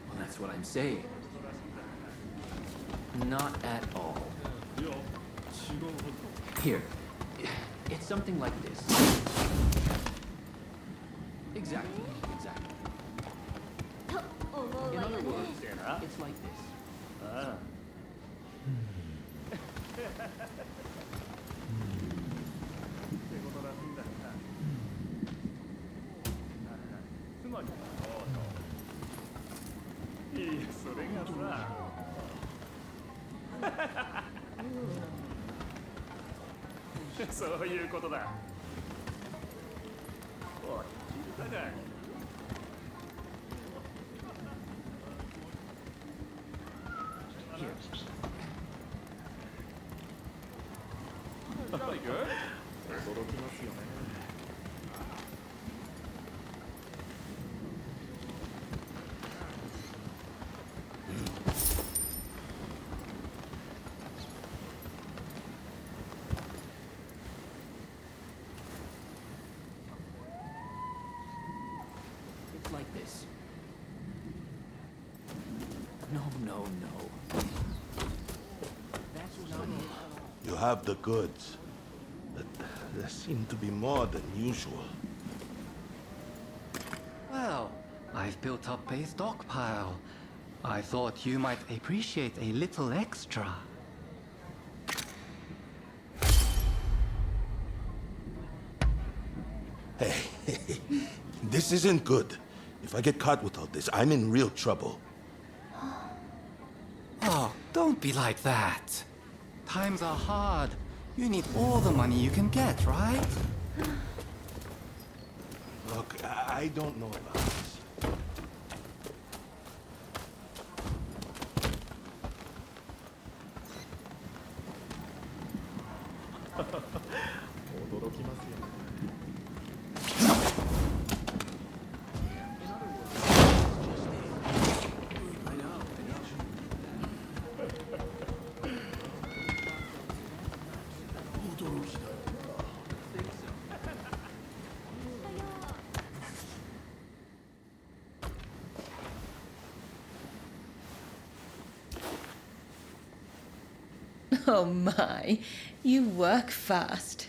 Well, that's what I'm saying. Not at all. Here. It's something like this. Exactly. In other words, it's like this. Jolly good. It's like this. No. That's not it. You have the goods, but there seem to be more than usual. Well, I've built up a stockpile. I thought you might appreciate a little extra. Hey, this isn't good. If I get caught with all this, I'm in real trouble. Oh, don't be like that. Times are hard. You need all the money you can get, right? Look, I don't know about this. Oh my, you work fast.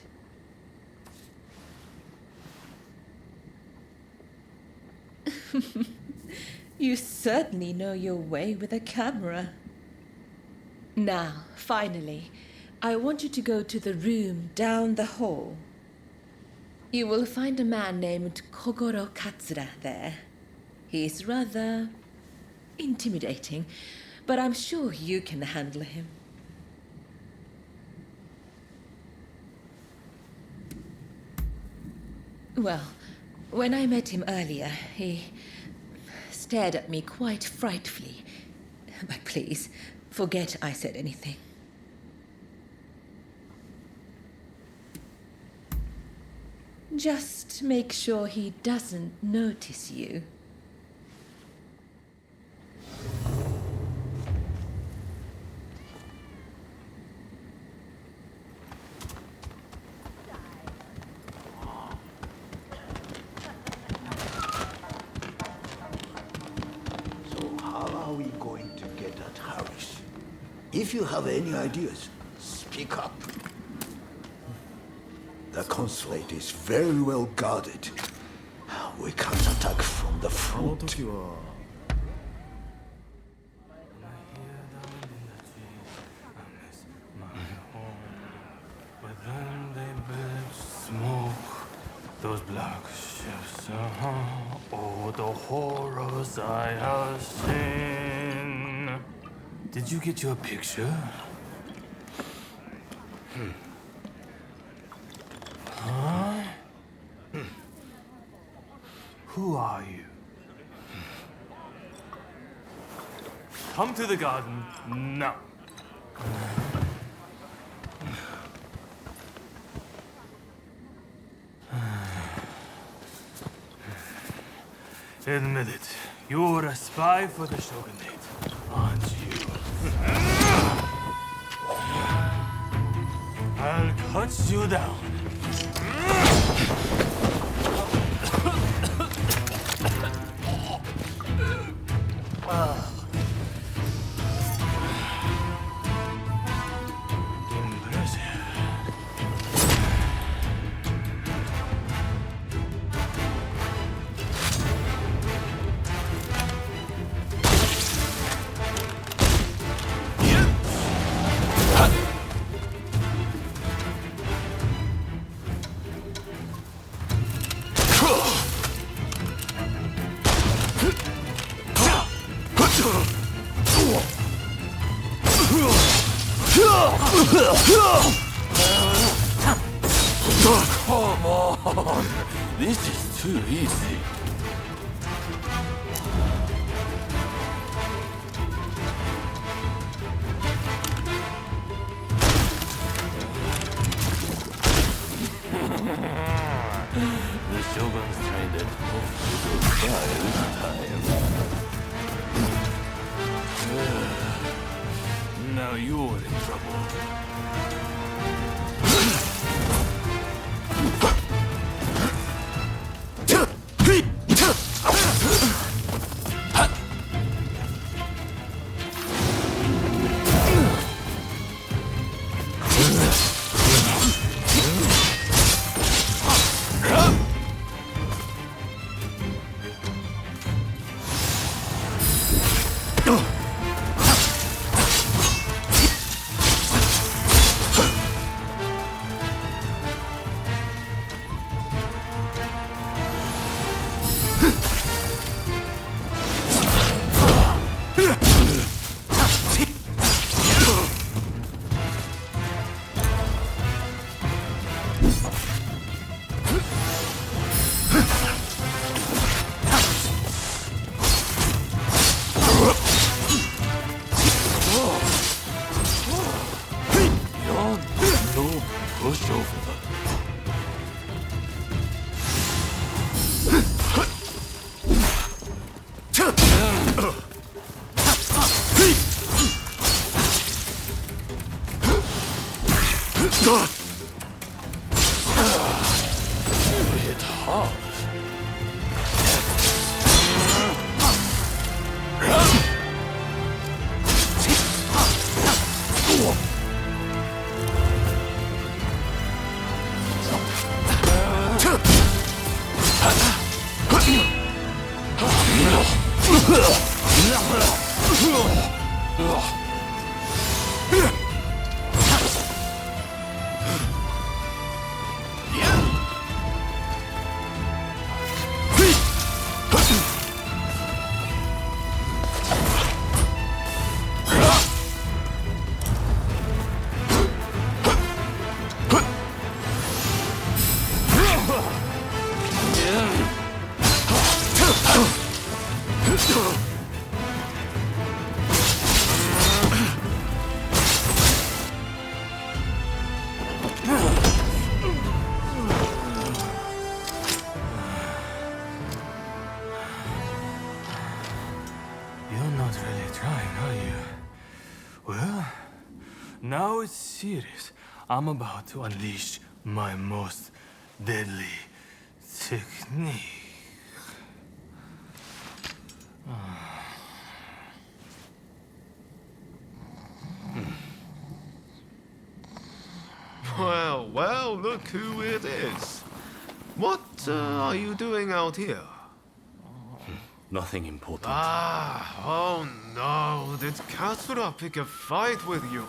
You certainly know your way with a camera. Now, finally, I want you to go to the room down the hall. You will find a man named Kogoro Katsura there. He's rather intimidating, but I'm sure you can handle him. Well, when I met him earlier, he stared at me quite frightfully. But please, forget I said anything. Just make sure he doesn't notice you. If you have any ideas, speak up. The consulate is very well guarded. We can't attack from the front. Smoke, those black ships, oh, the horrors I have seen. Did you get your picture? Huh? Who are you? Come to the garden now. Admit it, you're a spy for the Shogunate, aren't you? I'll cut you down. Come on! This is too easy. The Shogun's trained at home to try this time. Now you're in trouble. Hit hard. You're not really trying, are you? Well, now it's serious. I'm about to unleash my most deadly technique. Well, well, look who it is. What are you doing out here? Nothing important. Oh no, did Katsura pick a fight with you?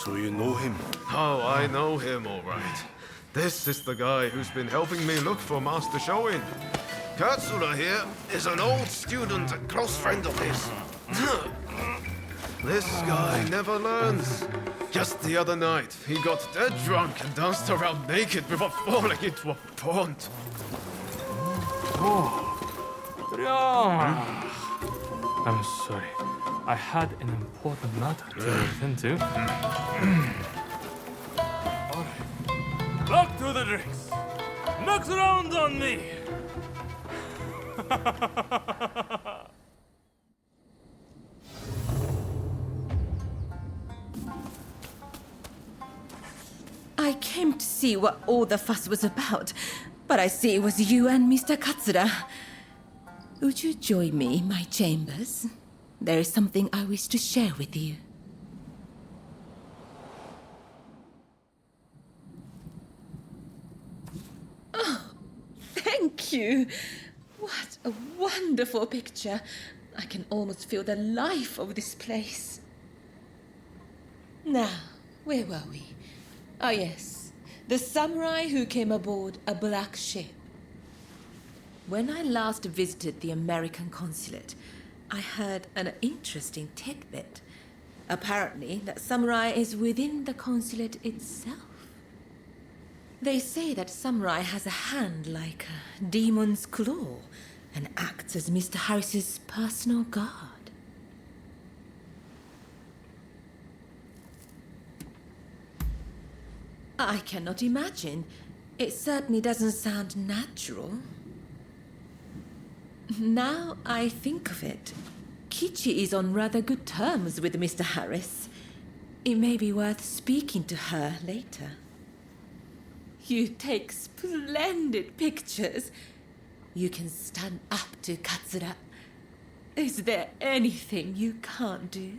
So you know him? Oh, I know him all right. This is the guy who's been helping me look for Master Shoin. Katsura here is an old student and close friend of his. This guy never learns. Just the other night, he got dead drunk and danced around naked before falling into a pond. I'm sorry. I had an important matter to attend to. Alright. Back to the drinks. Next round on me. I came to see what all the fuss was about, but I see it was you and Mr. Katsura. Would you join me in my chambers? There is something I wish to share with you. Oh, thank you. What a wonderful picture. I can almost feel the life of this place. Now, where were we? Oh yes, the samurai who came aboard a black ship. When I last visited the American consulate, I heard an interesting tidbit. Apparently, that samurai is within the consulate itself. They say that samurai has a hand like a demon's claw and acts as Mr. Harris's personal guard. I cannot imagine. It certainly doesn't sound natural. Now I think of it, Kichi is on rather good terms with Mr. Harris. It may be worth speaking to her later. You take splendid pictures. You can stand up to Katsura. Is there anything you can't do?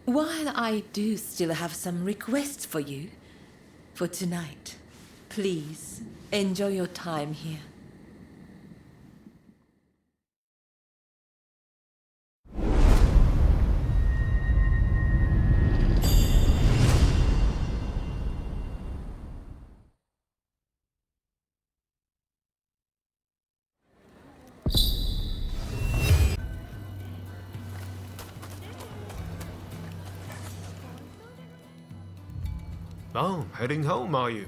While I do still have some requests for you, for tonight, please enjoy your time here. Oh, heading home, are you?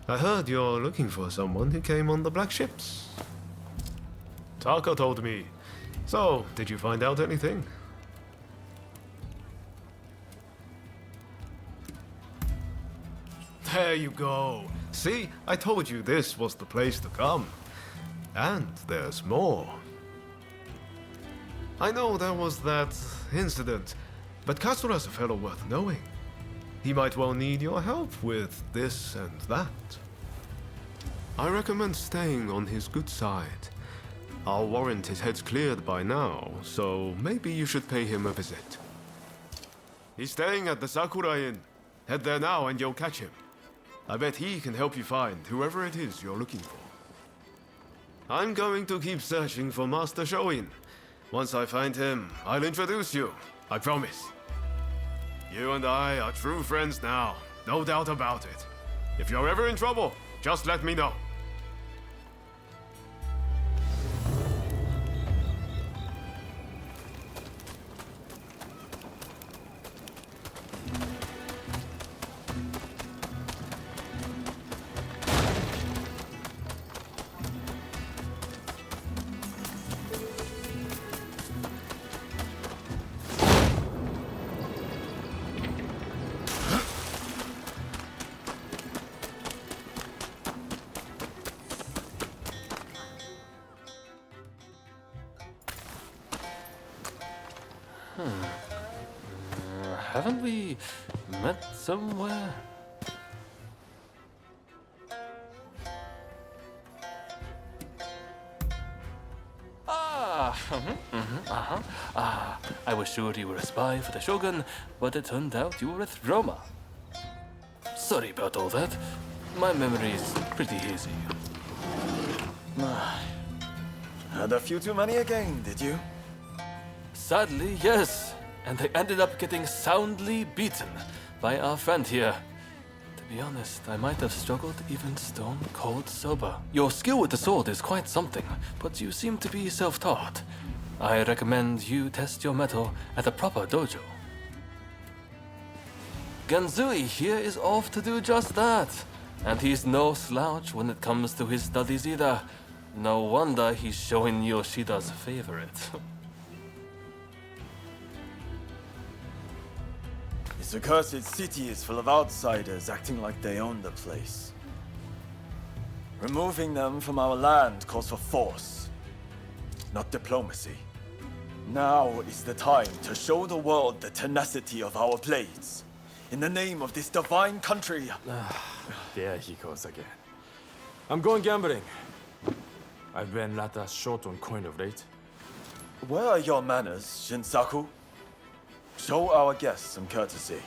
I heard you're looking for someone who came on the Black Ships. Taka told me. So, did you find out anything? There you go. See, I told you this was the place to come. And there's more. I know there was that incident, but Katsura's a fellow worth knowing. He might well need your help with this and that. I recommend staying on his good side. I'll warrant his head's cleared by now, so maybe you should pay him a visit. He's staying at the Sakura Inn. Head there now and you'll catch him. I bet he can help you find whoever it is you're looking for. I'm going to keep searching for Master Shoin. Once I find him, I'll introduce you. I promise. You and I are true friends now, no doubt about it. If you're ever in trouble, just let me know. Haven't we met somewhere? I was sure you were a spy for the Shogun, but it turned out you were with Roma. Sorry about all that. My memory's pretty hazy. Had a few too many again, did you? Sadly, yes. And I ended up getting soundly beaten by our friend here. To be honest, I might have struggled even stone cold sober. Your skill with the sword is quite something, but you seem to be self-taught. I recommend you test your mettle at a proper dojo. Genzui here is off to do just that. And he's no slouch when it comes to his studies either. No wonder he's showing Yoshida's favorite. This accursed city is full of outsiders acting like they own the place. Removing them from our land calls for force, not diplomacy. Now is the time to show the world the tenacity of our blades. In the name of this divine country. There he goes again. I'm going gambling. I've been rather short on coin of late. Where are your manners, Shinsaku? Show our guests some courtesy.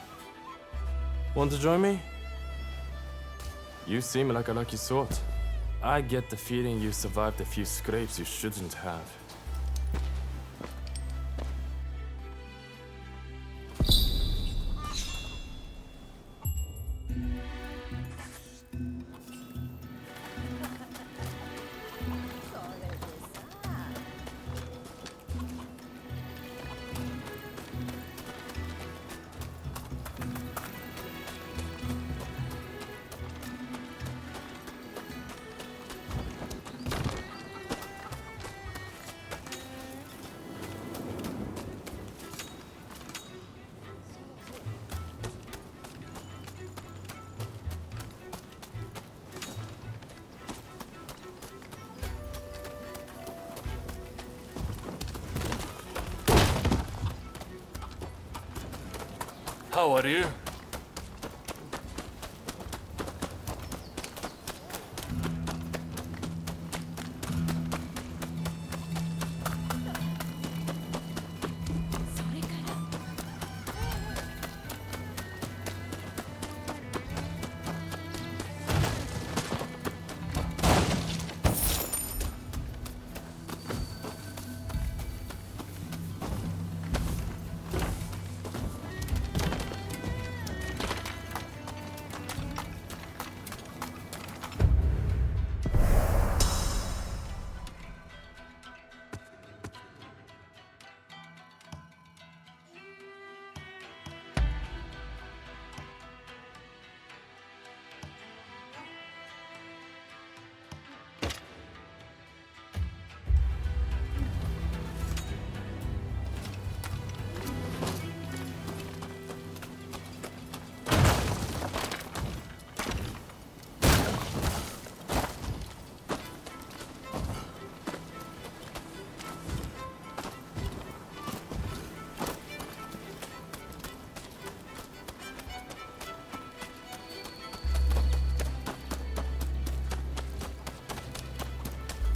Want to join me? You seem like a lucky sort. I get the feeling you survived a few scrapes you shouldn't have. How are you?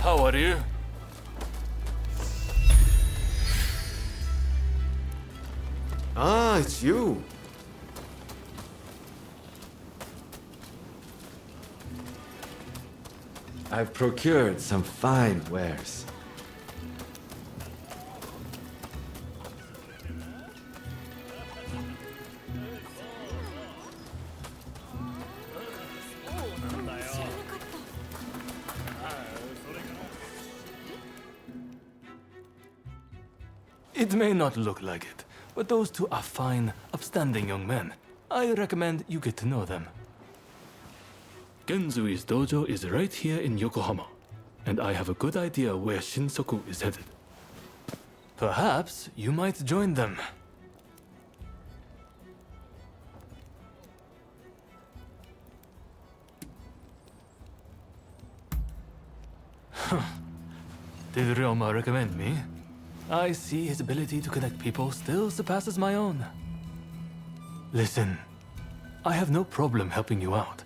How are you? Ah, it's you. I've procured some fine wares. It may not look like it, but those two are fine, upstanding young men. I recommend you get to know them. Genzui's dojo is right here in Yokohama, and I have a good idea where Shinsaku is headed. Perhaps you might join them. Did Ryoma recommend me? I see his ability to connect people still surpasses my own. Listen, I have no problem helping you out.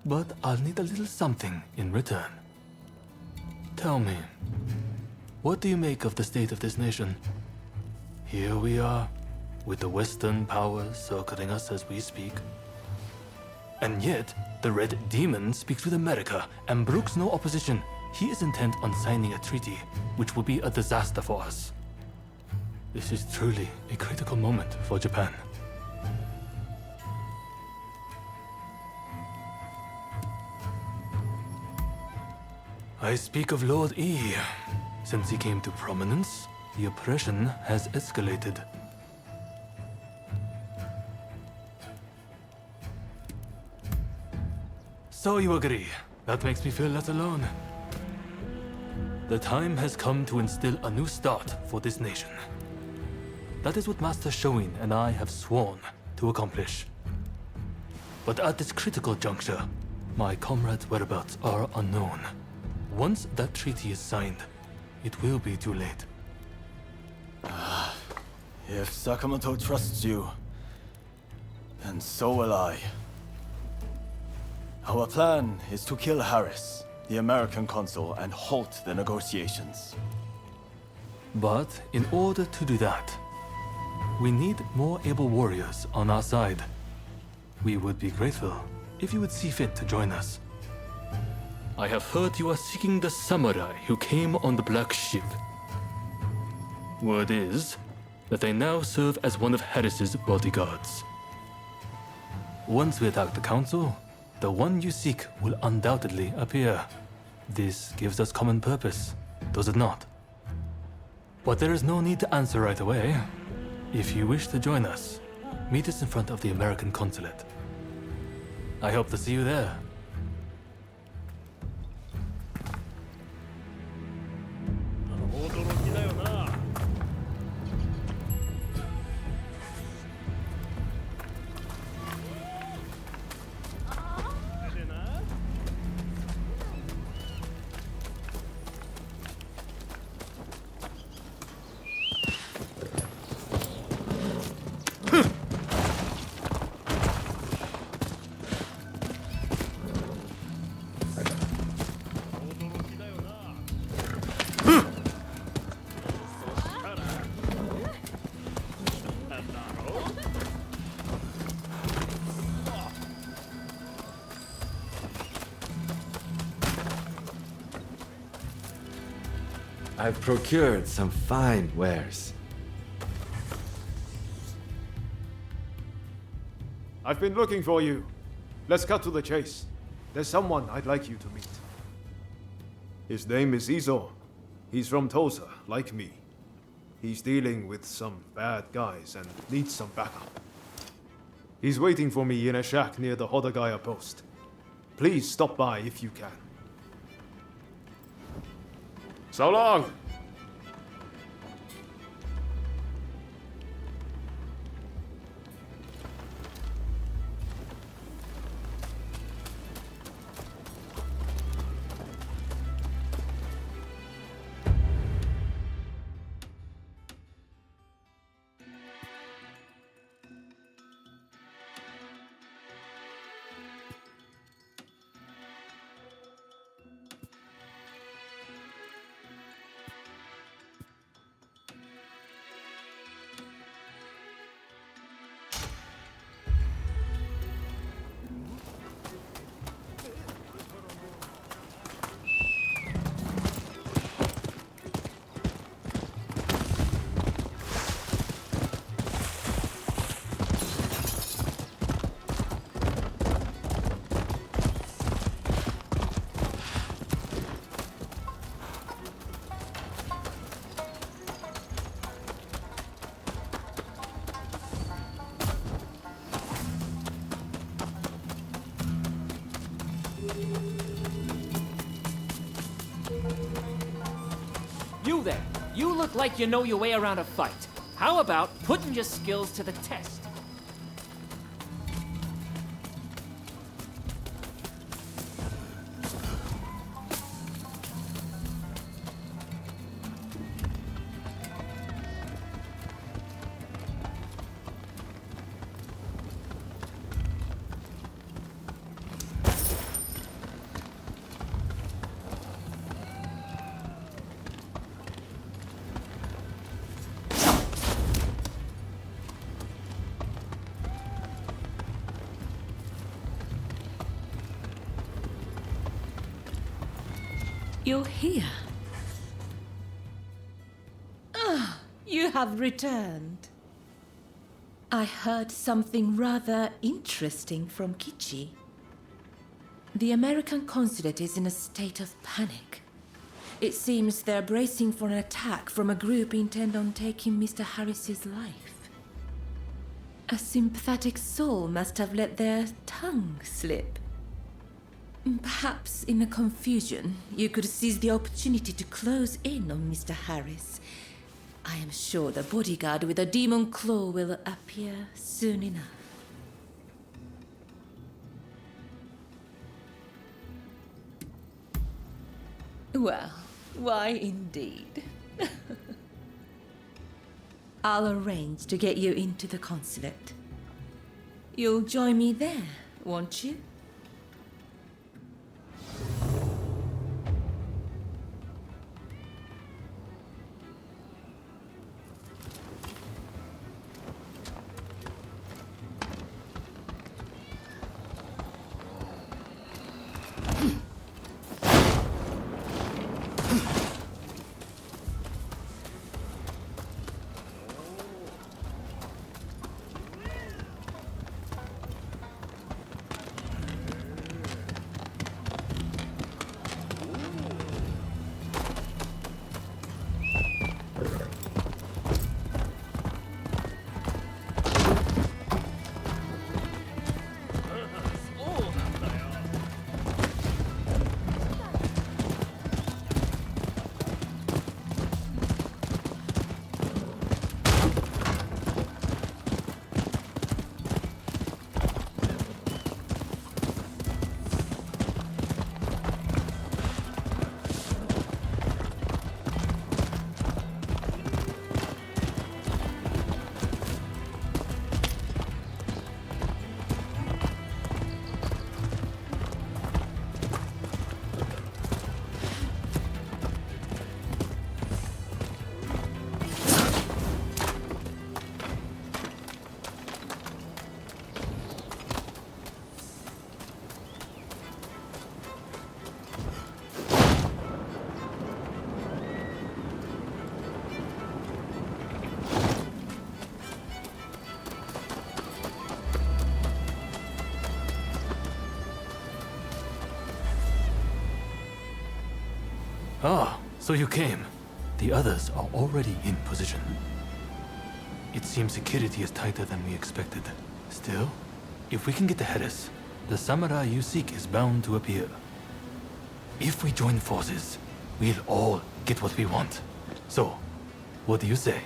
But I'll need a little something in return. Tell me, what do you make of the state of this nation? Here we are, with the Western powers circling us as we speak. And yet, the Red Demon speaks with America and brooks no opposition. He is intent on signing a treaty, which will be a disaster for us. This is truly a critical moment for Japan. I speak of Lord E. Since he came to prominence, the oppression has escalated. So you agree. That makes me feel less alone. The time has come to instill a new start for this nation. That is what Master Shoin and I have sworn to accomplish. But at this critical juncture, my comrades' whereabouts are unknown. Once that treaty is signed, it will be too late. If Sakamoto trusts you, then so will I. Our plan is to kill Harris, the American consul, and halt the negotiations. But in order to do that, we need more able warriors on our side. We would be grateful if you would see fit to join us. I have heard you are seeking the samurai who came on the Black Ship. Word is that they now serve as one of Harris's bodyguards. Once we attack the Council, the one you seek will undoubtedly appear. This gives us common purpose, does it not? But there is no need to answer right away. If you wish to join us, meet us in front of the American consulate. I hope to see you there. I've procured some fine wares. I've been looking for you. Let's cut to the chase. There's someone I'd like you to meet. His name is Izo. He's from Tosa, like me. He's dealing with some bad guys and needs some backup. He's waiting for me in a shack near the Hodagaya post. Please stop by if you can. So long! You there, you look like you know your way around a fight. How about putting your skills to the test? You're here. Ah, you have returned. I heard something rather interesting from Kichi. The American consulate is in a state of panic. It seems they're bracing for an attack from a group intent on taking Mr. Harris's life. A sympathetic soul must have let their tongue slip. Perhaps in the confusion, you could seize the opportunity to close in on Mr. Harris. I am sure the bodyguard with a demon claw will appear soon enough. Well, why indeed? I'll arrange to get you into the consulate. You'll join me there, won't you? Ah, so you came. The others are already in position. It seems security is tighter than we expected. Still, if we can get ahead of us, the samurai you seek is bound to appear. If we join forces, we'll all get what we want. So, what do you say?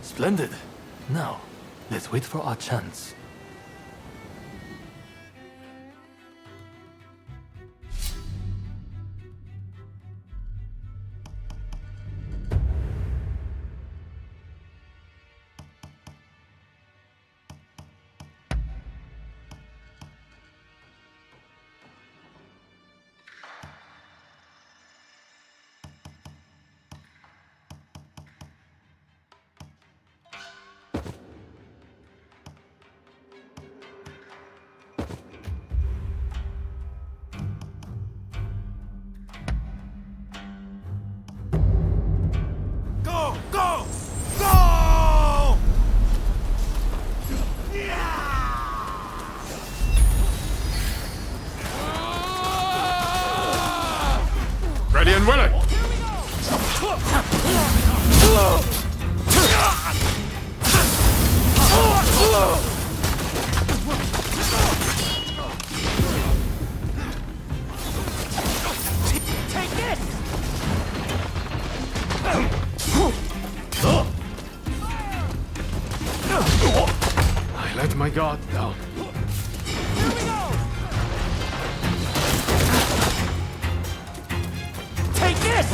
Splendid. Now, let's wait for our chance. Go! Go! Go! Ready and willing! Take this! I let my guard down. Take this!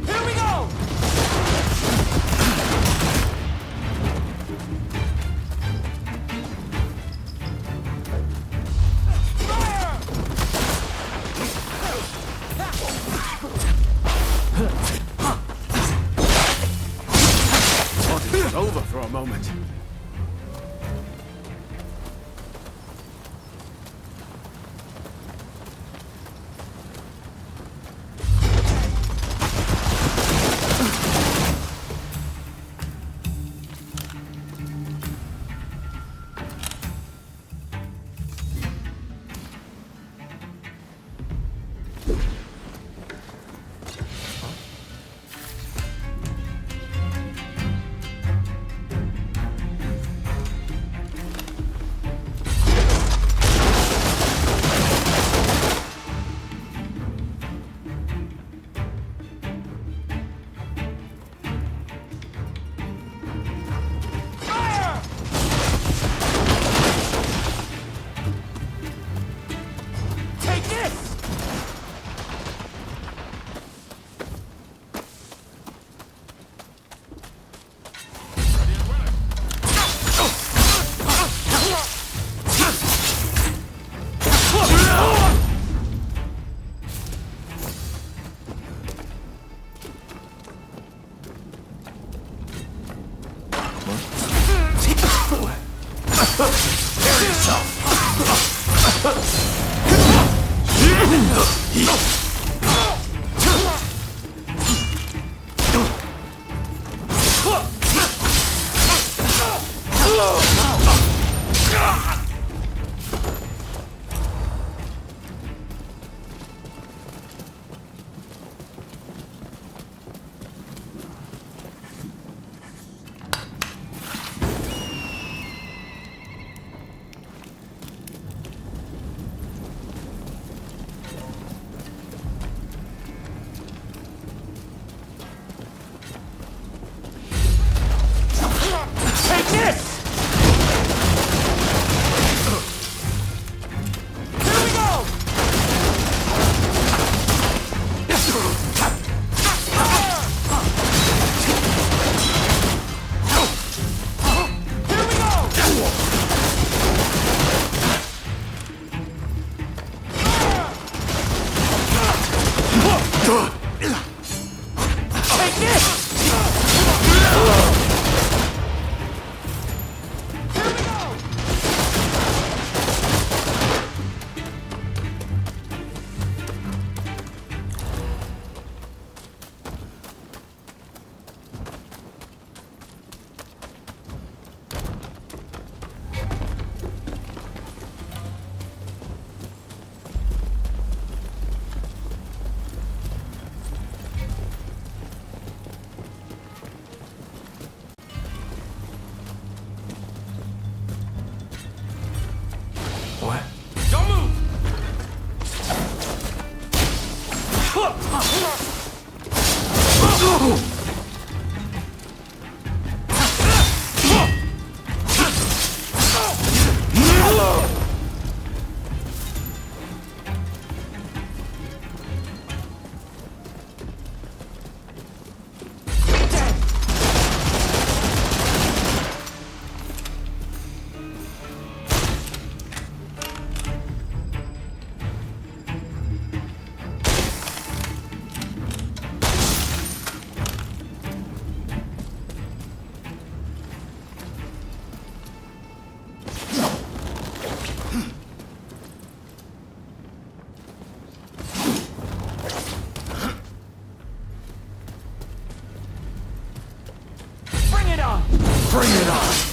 Here we go! Thought it was over for a moment. Take this! Here we go! Here we go! Take this! What? Don't move! Bring it on! Bring it on!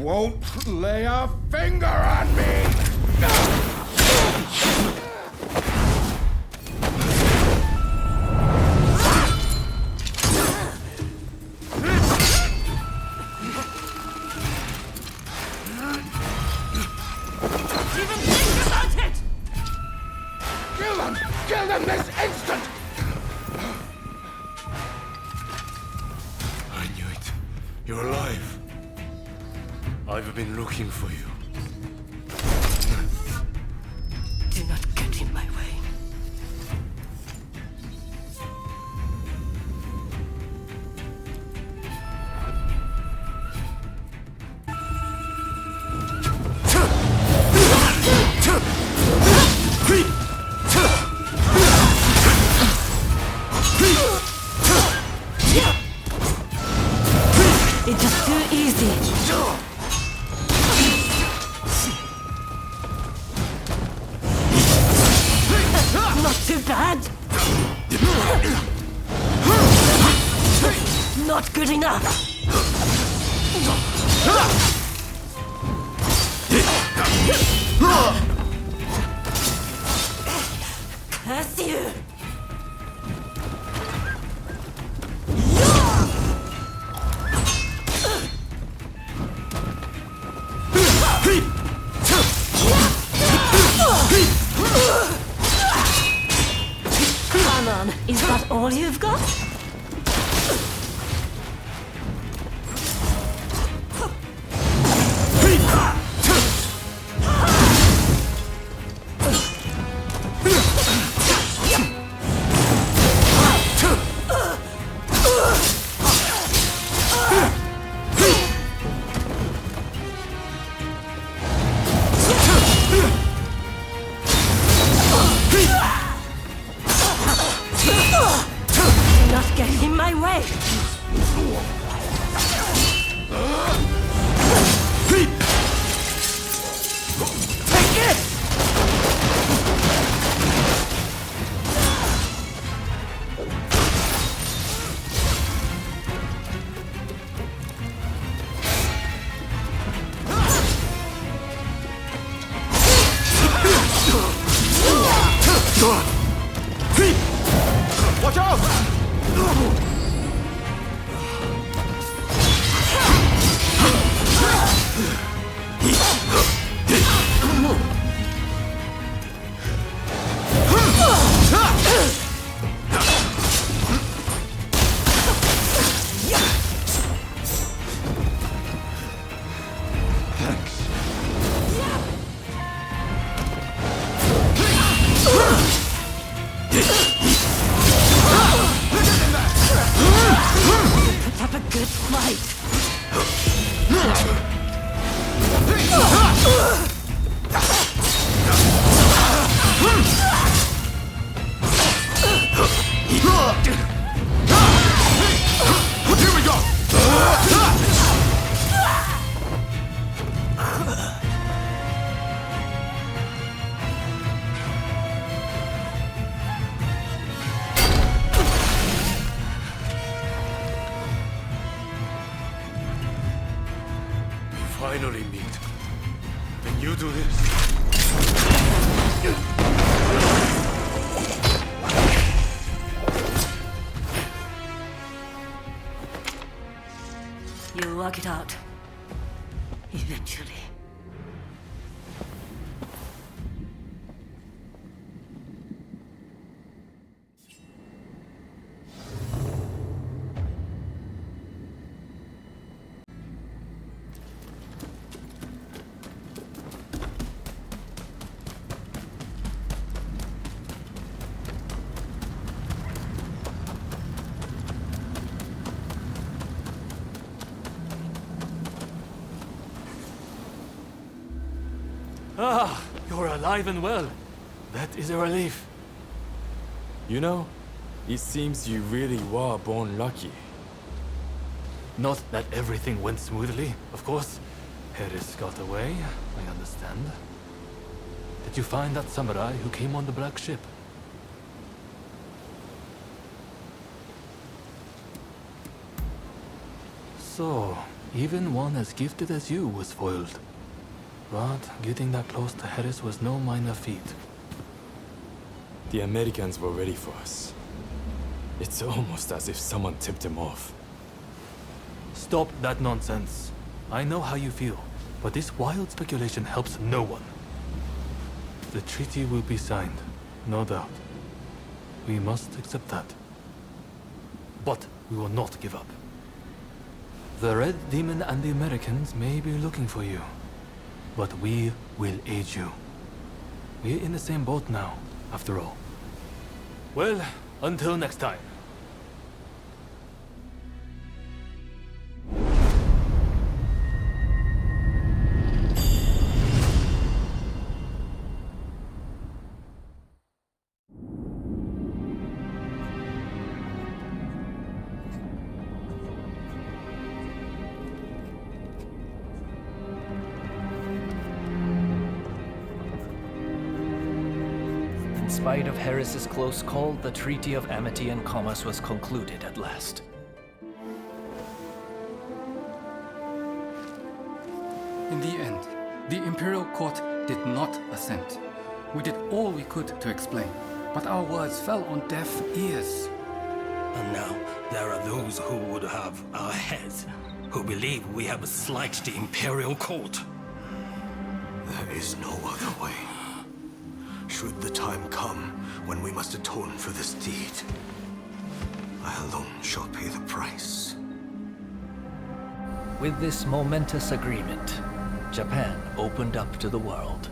won't lay a finger on me! Even think about it! Kill them! Kill them this instant! I knew it. You're alive. I've been looking for you. Do not get in my way. It's just too easy. Not too bad. Not good enough. Curse you. Come on, is that all you've got? Do not get in my way. Take it! Watch out! Put up a good fight. Here we go! Finally meet. And you do this. You'll work it out. Eventually. Ah, you're alive and well. That is a relief. You know, it seems you really were born lucky. Not that everything went smoothly, of course. Harris got away, I understand. Did you find that samurai who came on the black ship? So, Even one as gifted as you was foiled. But getting that close to Harris was no minor feat. The Americans were ready for us. It's almost as if someone tipped them off. Stop that nonsense. I know how you feel, but this wild speculation helps no one. The treaty will be signed, no doubt. We must accept that. But we will not give up. The Red Demon and the Americans may be looking for you, but we will aid you. We're in the same boat now, after all. Well, until next time. In spite of Harris's close call, the Treaty of Amity and Commerce was concluded at last. In the end, the Imperial Court did not assent. We did all we could to explain, but our words fell on deaf ears. And now there are those who would have our heads, who believe we have slighted the Imperial Court. There is no other way. Should the time come when we must atone for this deed, I alone shall pay the price. With this momentous agreement, Japan opened up to the world.